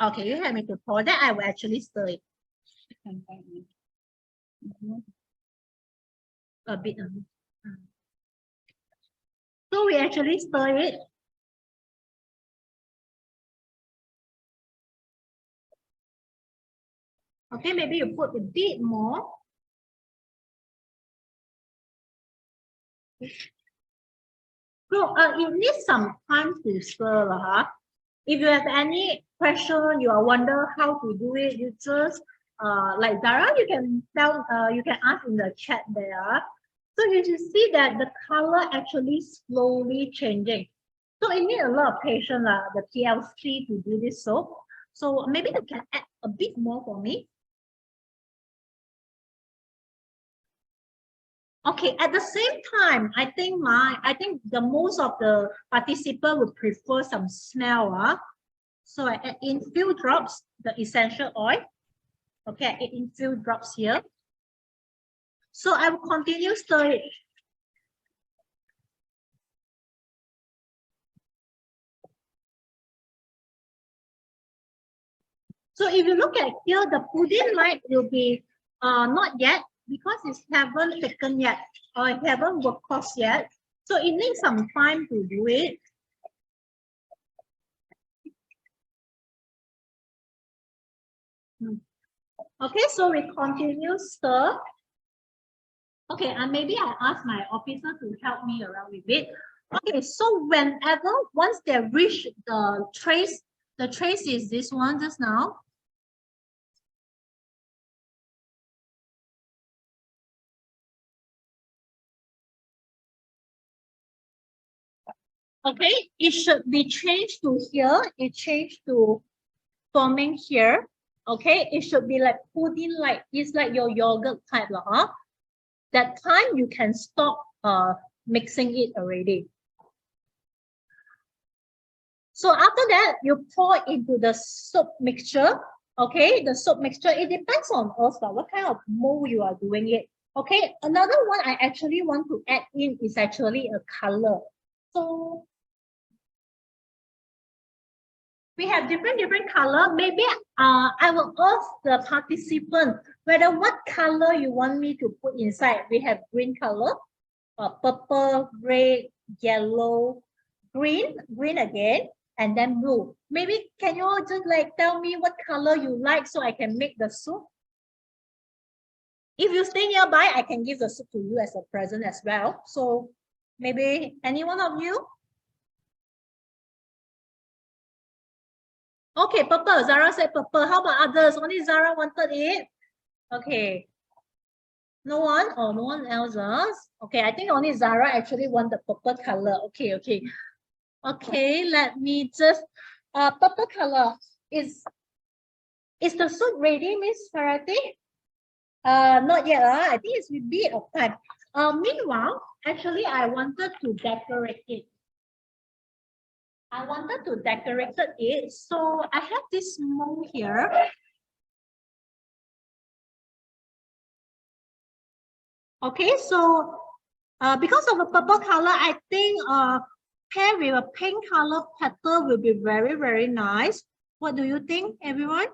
Okay, you have me to pour that. I will actually stir it. A bit. So we actually stir it. Okay, maybe you put a bit more. So it needs some time to stir. If you have any question, you are wonder how to do it, you just like Zara, you can tell, you can ask in the chat there. So you should see that the color actually slowly changing. So it needs a lot of patience, the TLC to do this soap. So maybe you can add a bit more for me. Okay, at the same time, I think the most of the participants would prefer some smell. So I add in few drops the essential oil. Okay, I add in few drops here. So I will continue stir it. So if you look at here, the pudding light will be not yet because it haven't taken yet or it haven't worked course yet. So it needs some time to do it. Okay, so we continue stir. Okay, and maybe I ask my officer to help me around with it. Okay, so whenever once they reach the trace is this one just now. Okay, it should be changed to here. It changed to forming here. Okay, it should be like pudding like it's like your yogurt type, That time you can stop mixing it already. So after that, you pour into the soap mixture. Okay, the soap mixture, it depends on also what kind of mold you are doing it. Okay, another one I actually want to add in is actually a color. So we have different color. Maybe I will ask the participant whether what color you want me to put inside. We have green color, purple, red, yellow, green again, and then blue. Maybe can you all just like tell me what color you like so I can make the soup? If you stay nearby, I can give the soup to you as a present as well. So maybe any one of you? Okay, purple. Zara said purple. How about others? Only Zara wanted it. Okay. No one? Oh, no one else does. Okay, I think only Zara actually want the purple color. Okay. Okay, let me just purple color. Is the soup ready, Miss Farati? Not yet. I think it's a bit of time. Meanwhile, actually, I wanted to decorate it. So I have this mold here. Okay, so because of the purple color, I think pair with a pink color petal will be very, very nice. What do you think, everyone?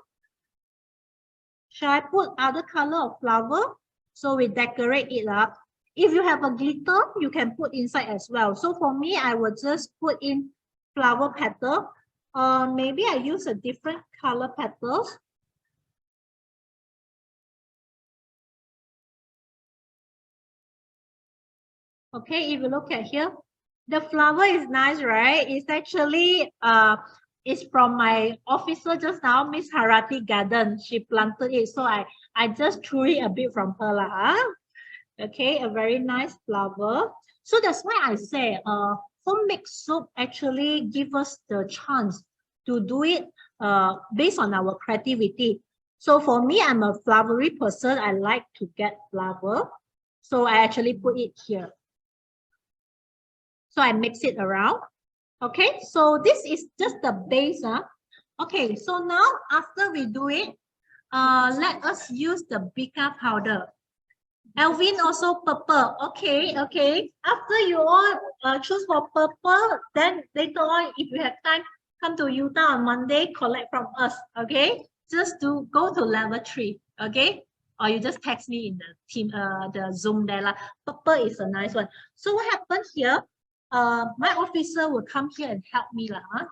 Shall I put other color of flower? So we decorate it up. If you have a glitter, you can put inside as well. So for me, I will just put in flower petal. Maybe I use a different color petals. Okay, if you look at here, the flower is nice, right? It's actually it's from my officer just now, Miss Harati Garden. She planted it, so I just threw it a bit from her lah. Okay, a very nice flower. So that's why I say home mixed soup actually give us the chance to do it based on our creativity. So for me, I'm a flowery person. I like to get flower. So I actually put it here. So I mix it around. Okay, so this is just the base. Okay, so now after we do it, let us use the bica powder. Alvin also purple. Okay, okay. After you all choose for purple, then later on, if you have time, come to Utah on Monday, collect from us. Okay, just to go to level 3. Okay, or you just text me in the team, the Zoom there lah. Purple is a nice one. So what happened here? My officer will come here and help me lah.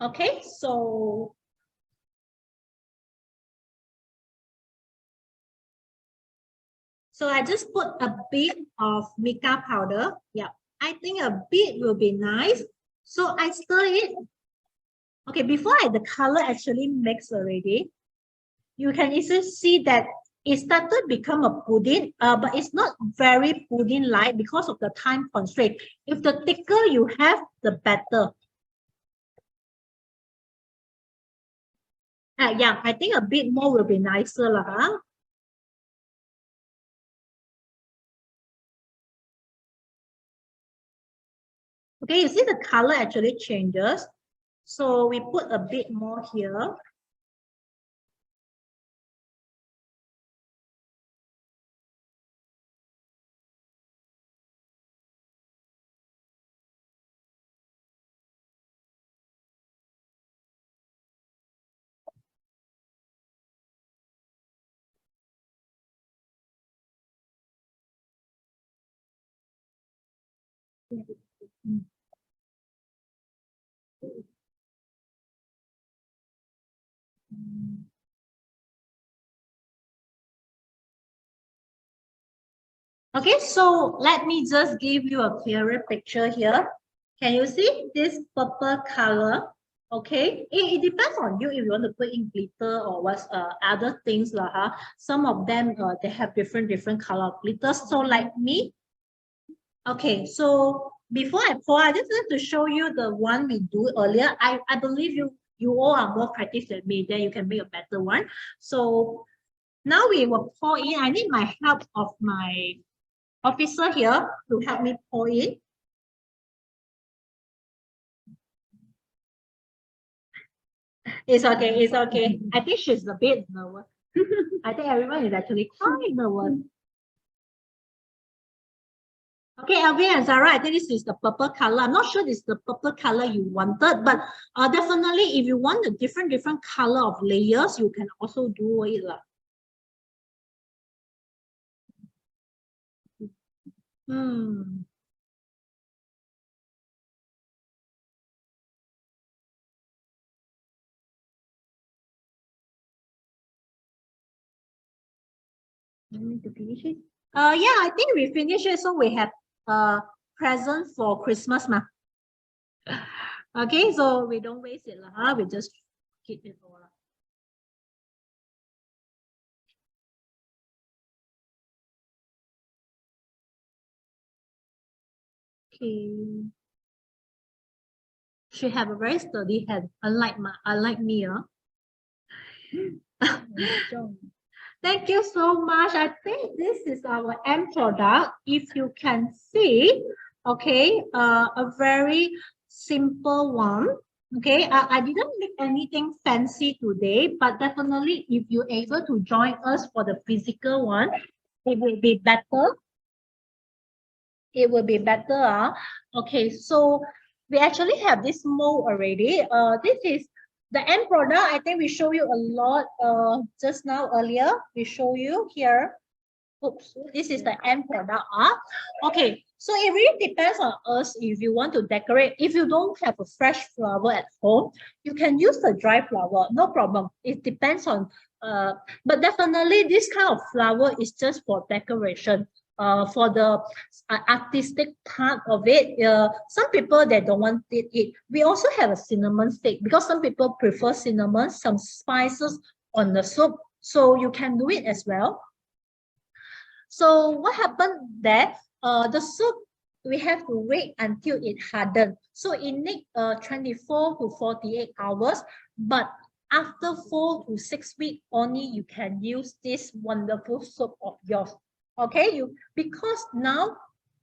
Okay, so I just put a bit of mica powder. Yeah, I think a bit will be nice. So I stir it. Okay, before the color actually mix already, you can easily see that it started become a pudding, but it's not very pudding-like because of the time constraint. If the thicker you have, the better. Yeah, I think a bit more will be nicer lah. Huh? Okay, you see the color actually changes. So we put a bit more here. Okay, so let me just give you a clearer picture here. Can you see this purple color? Okay, it depends on you if you want to put in glitter or what's other things lah. Huh? Some of them they have different color of glitters. So like me, okay. So before I pour, I just want to show you the one we do earlier. I believe you all are more practiced than me. Then you can make a better one. So now we will pour in. I need my help of my officer here to help me pour in. It's okay, it's okay. I think she's a bit nervous. I think everyone is actually quite nervous. Okay, Alvin and Zara, I think this is the purple color. I'm not sure this is the purple color you wanted, but definitely if you want a different color of layers, you can also do it. Need to finish it. Yeah, I think we finished it. So we have a present for Christmas, ma. Okay, so we don't waste it, huh? We just keep it all. Okay. She have a very sturdy hand, unlike me. Thank you so much. I think this is our end product. If you can see, okay, a very simple one. Okay, I didn't make anything fancy today, but definitely if you're able to join us for the physical one, it will be better. It will be better. Okay, so we actually have this mold already. This is the end product. I think we show you a lot just now earlier. We show you here. Oops, this is the end product. Okay, so it really depends on us if you want to decorate. If you don't have a fresh flower at home, you can use the dry flower, no problem. It depends on, but definitely this kind of flower is just for decoration. For the artistic part of it, some people they don't want it. We also have a cinnamon stick because some people prefer cinnamon, some spices on the soup. So you can do it as well. So what happened there? The soup, we have to wait until it hardened. So it needs 24 to 48 hours, but after 4 to 6 weeks only, you can use this wonderful soup of yours. Okay, because now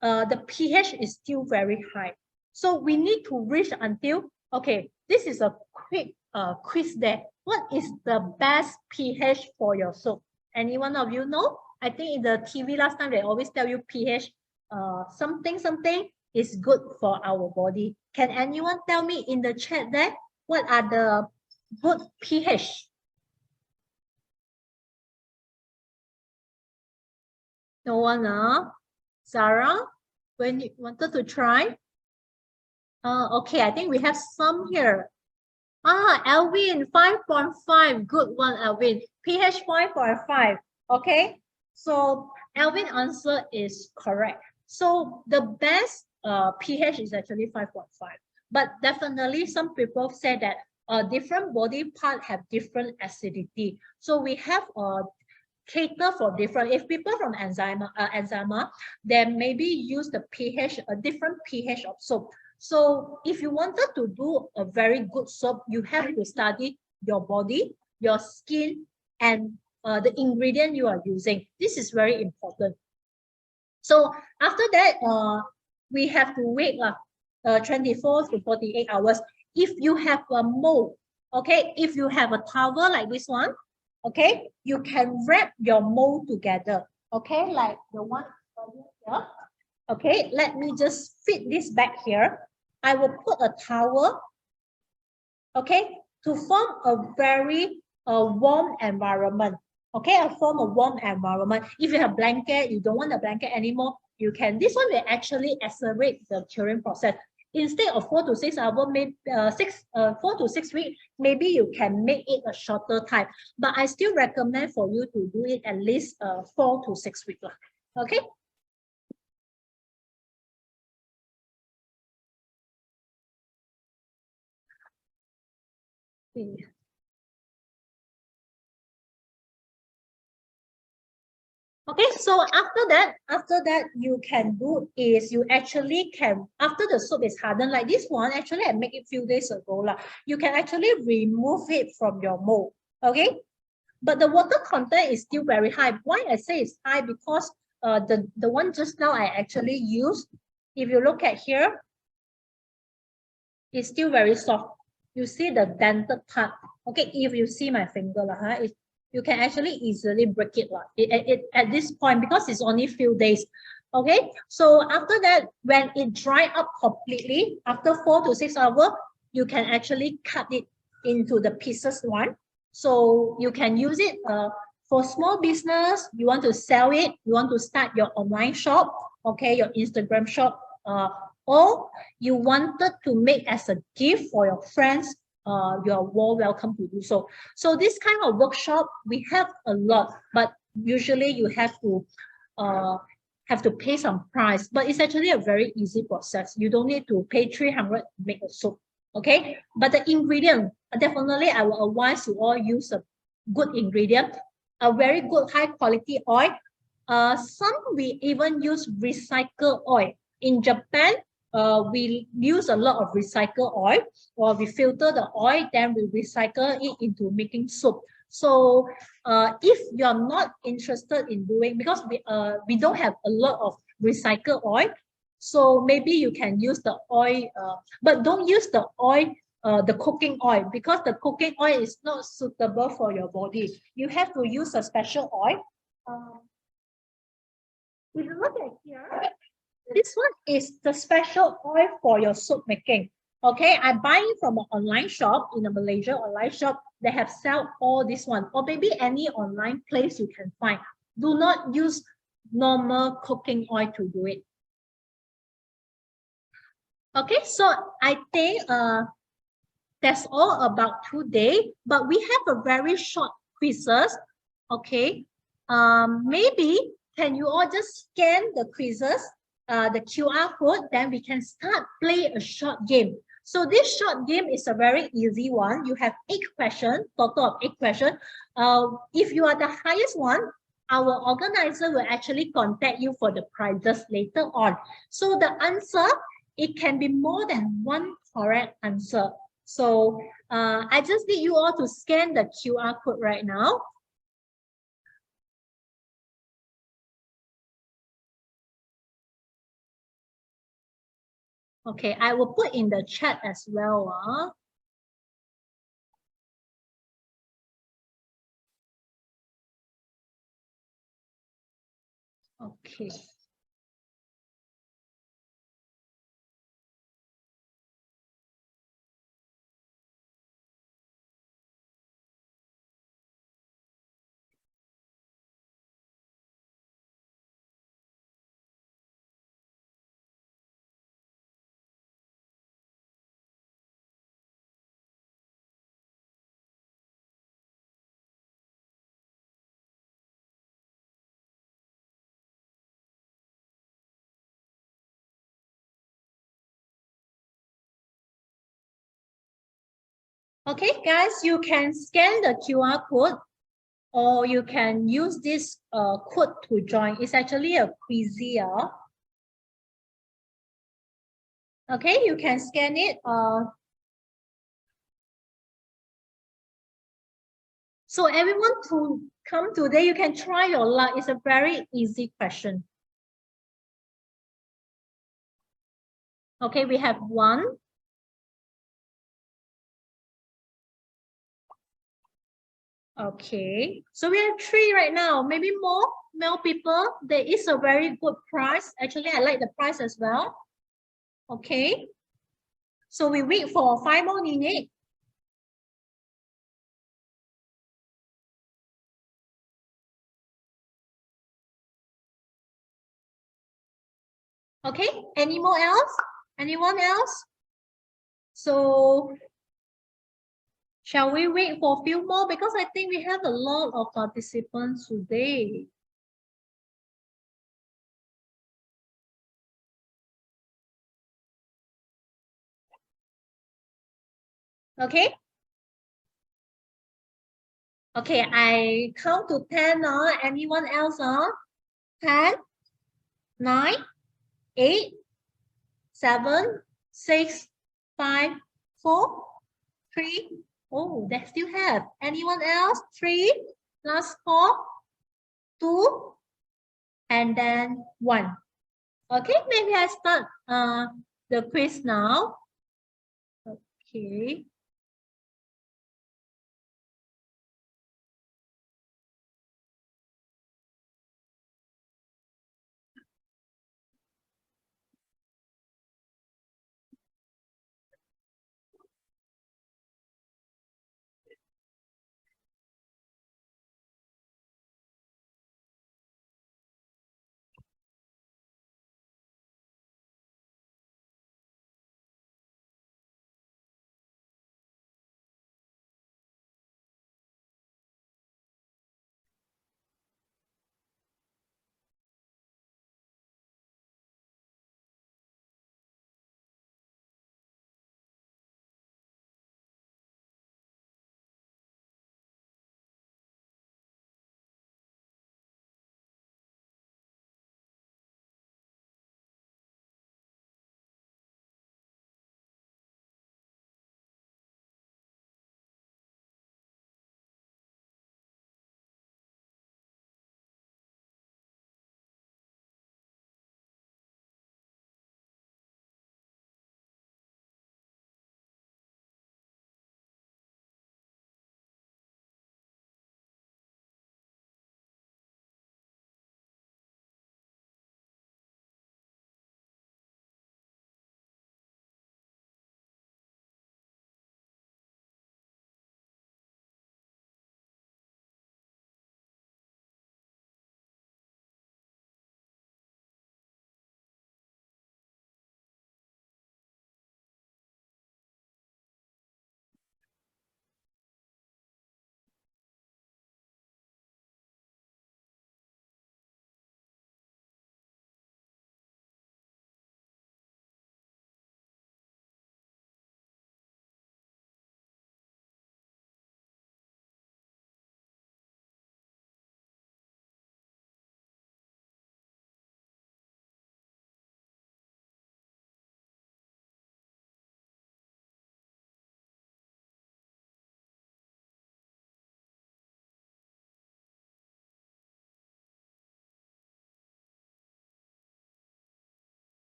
the pH is still very high. So we need to reach until, okay, this is a quick quiz there. What is the best pH for your soap? Any one of you know? I think in the TV last time, they always tell you pH something is good for our body. Can anyone tell me in the chat there, what are the good pH? No one, Sarah, when you wanted to try? Okay, I think we have some here. Alvin, 5.5. Good one, Alvin. pH 5.5. Okay, so Alvin answer is correct. So the best pH is actually 5.5. But definitely some people say that different body part have different acidity. So we have cater for different. If people from eczema, then maybe use the pH, a different pH of soap. So if you wanted to do a very good soap, you have to study your body, your skin, and the ingredient you are using. This is very important. So after that, we have to wait 24 to 48 hours. If you have a mold, okay, if you have a towel like this one, okay, you can wrap your mold together, okay, like the one here. Okay, let me just fit this back here. I will put a towel, okay, to form a very warm environment. Okay, I form a warm environment. If you have blanket, you don't want the blanket anymore, you can, this one will actually accelerate the curing process. Instead of 4 to 6 hours, maybe 4 to 6 weeks, maybe you can make it a shorter time. But I still recommend for you to do it at least 4 to 6 weeks. Okay. Okay, so after that, you can do is you actually can, after the soap is hardened like this one, actually I make it few days ago. You can actually remove it from your mold. Okay, but the water content is still very high. Why I say it's high? Because the one just now I actually used, if you look at here, it's still very soft. You see the dented part. Okay, if you see my finger, you can actually easily break it, at this point, because it's only few days. Okay, so after that, when it dry up completely, after 4 to 6 hours, you can actually cut it into the pieces one. So you can use it for small business. You want to sell it, you want to start your online shop, okay, your Instagram shop, or you wanted to make as a gift for your friends, you are more welcome to do so. So this kind of workshop, we have a lot, but usually you have to pay some price, but it's actually a very easy process. You don't need to pay 300 to make a soap, okay? But the ingredient, definitely I will advise you all use a good ingredient, a very good high quality oil. Some we even use recycled oil. In Japan, we use a lot of recycled oil, or we filter the oil, then we recycle it into making soap. So if you're not interested in doing, because we don't have a lot of recycled oil, so maybe you can use the oil, but don't use the oil, the cooking oil, because the cooking oil is not suitable for your body. You have to use a special oil. If you look at here, this one is the special oil for your soap making. Okay, I buy it from an online shop, in a Malaysia online shop. They have sell all this one, or maybe any online place you can find. Do not use normal cooking oil to do it. Okay, so I think that's all about today, but we have a very short quizzes. Okay, maybe can you all just scan the quizzes, the QR code, then we can start play a short game. So this short game is a very easy one. You have 8 questions, total of 8 questions. If you are the highest one, our organizer will actually contact you for the prizes later on. So the answer, it can be more than one correct answer. So I just need you all to scan the QR code right now. Okay, I will put in the chat as well. Okay. Okay, guys, you can scan the QR code or you can use this code to join. It's actually a quizy. Okay, you can scan it. So everyone to come today, you can try your luck. It's a very easy question. Okay, we have 1. Okay, so we have 3 right now. Maybe more people. There is a very good price. Actually, I like the price as well. Okay, so we wait for 5 more minutes. Okay, any more else? Anyone else? So shall we wait for a few more? Because I think we have a lot of participants today. Okay. Okay, I count to 10. Anyone else? 10, 9, 8, 7, 6, 5, 4, 3. Oh, they still have. Anyone else? 3, last 4, 2, and then 1. Okay, maybe I start the quiz now. Okay.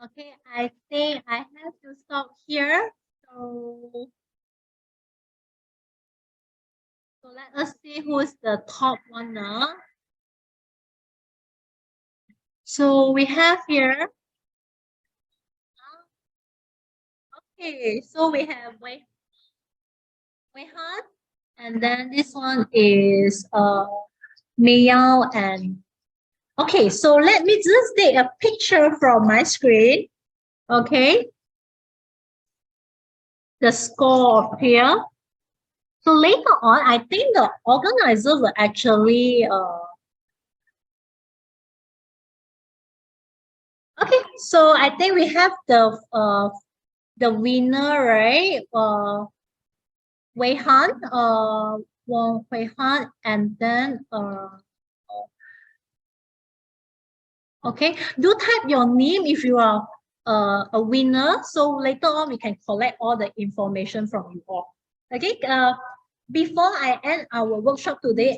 Okay, I think I have to stop here. So let us see who's the top one now. So we have here. Okay, so we have Weihan, and then this one is Meow and okay, so let me just take a picture from my screen. Okay. The score of here. So later on, I think the organizer will actually okay, so I think we have the winner, right? Wei Han, Wang Hui Han, and then okay, do type your name if you are a winner. So later on, we can collect all the information from you all. Okay. Before I end our workshop today,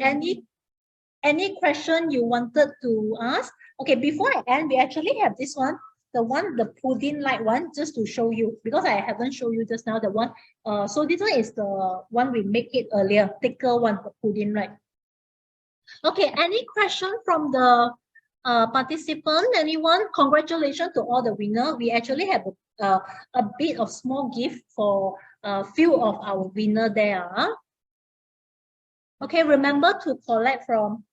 any question you wanted to ask? Okay, before I end, we actually have this one, the pudding light one, just to show you, because I haven't shown you just now the one. So this one is the one we make it earlier, thicker one, the pudding light. Okay, any question from the participant? Anyone? Congratulations to all the winners. We actually have a bit of small gift for a few of our winner there. Okay, remember to collect from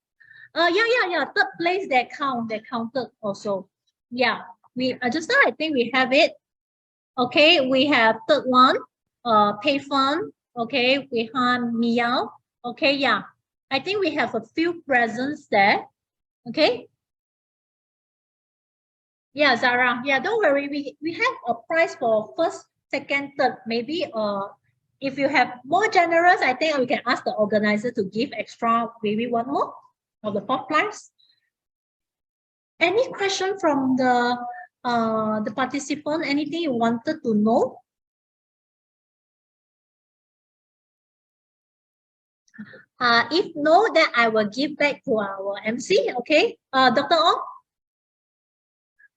yeah. Third place they counted also. Yeah, we just now I think we have it. Okay, we have third one, pay fund. Okay, we have Meow. Okay, yeah. I think we have a few presents there. Okay. Yeah, Zara. Yeah, don't worry. We have a prize for first, second, third. Maybe if you have more generous, I think we can ask the organizer to give extra, maybe one more of the fourth prize. Any question from the participant? Anything you wanted to know? If no, then I will give back to our MC. Okay, Dr. Ong.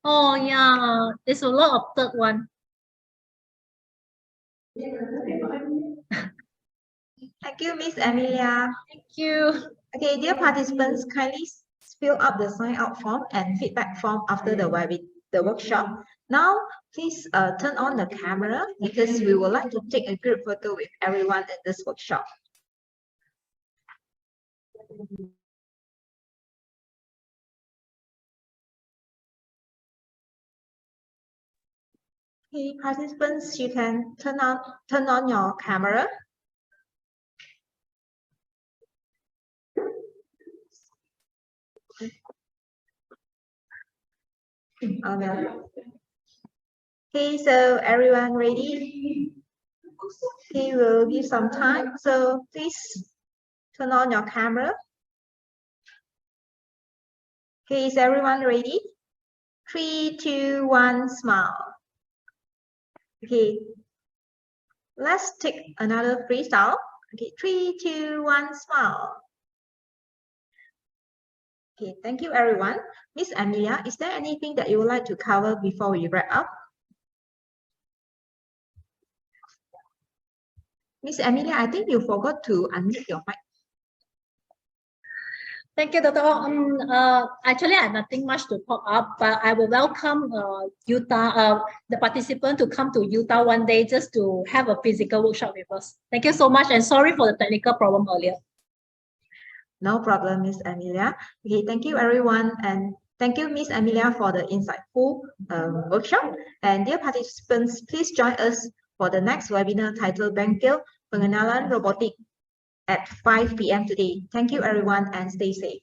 Oh yeah, there's a lot of third one. Thank you, Miss Amelia. Thank you. Okay, dear participants, kindly fill up the sign out form and feedback form after the workshop. Now, please turn on the camera because we would like to take a group photo with everyone in this workshop. Okay, participants, you can turn on your camera. Okay, so everyone ready? Okay, we'll give some time. So please turn on your camera. Okay, is everyone ready? 3, 2, 1, smile. Okay, let's take another freestyle. Okay, 3, 2, 1, smile. Okay, thank you, everyone. Miss Amelia, is there anything that you would like to cover before we wrap up? Miss Amelia, I think you forgot to unmute your mic. Thank you, Dr. Ong. Actually, I have nothing much to talk up, but I will welcome Utah, the participant to come to Utah one day just to have a physical workshop with us. Thank you so much, and sorry for the technical problem earlier. No problem, Miss Amelia. Okay, thank you, everyone, and thank you, Miss Amelia, for the insightful workshop. And dear participants, please join us for the next webinar titled Bengkel Pengenalan Robotik at 5 p.m. today. Thank you, everyone, and stay safe.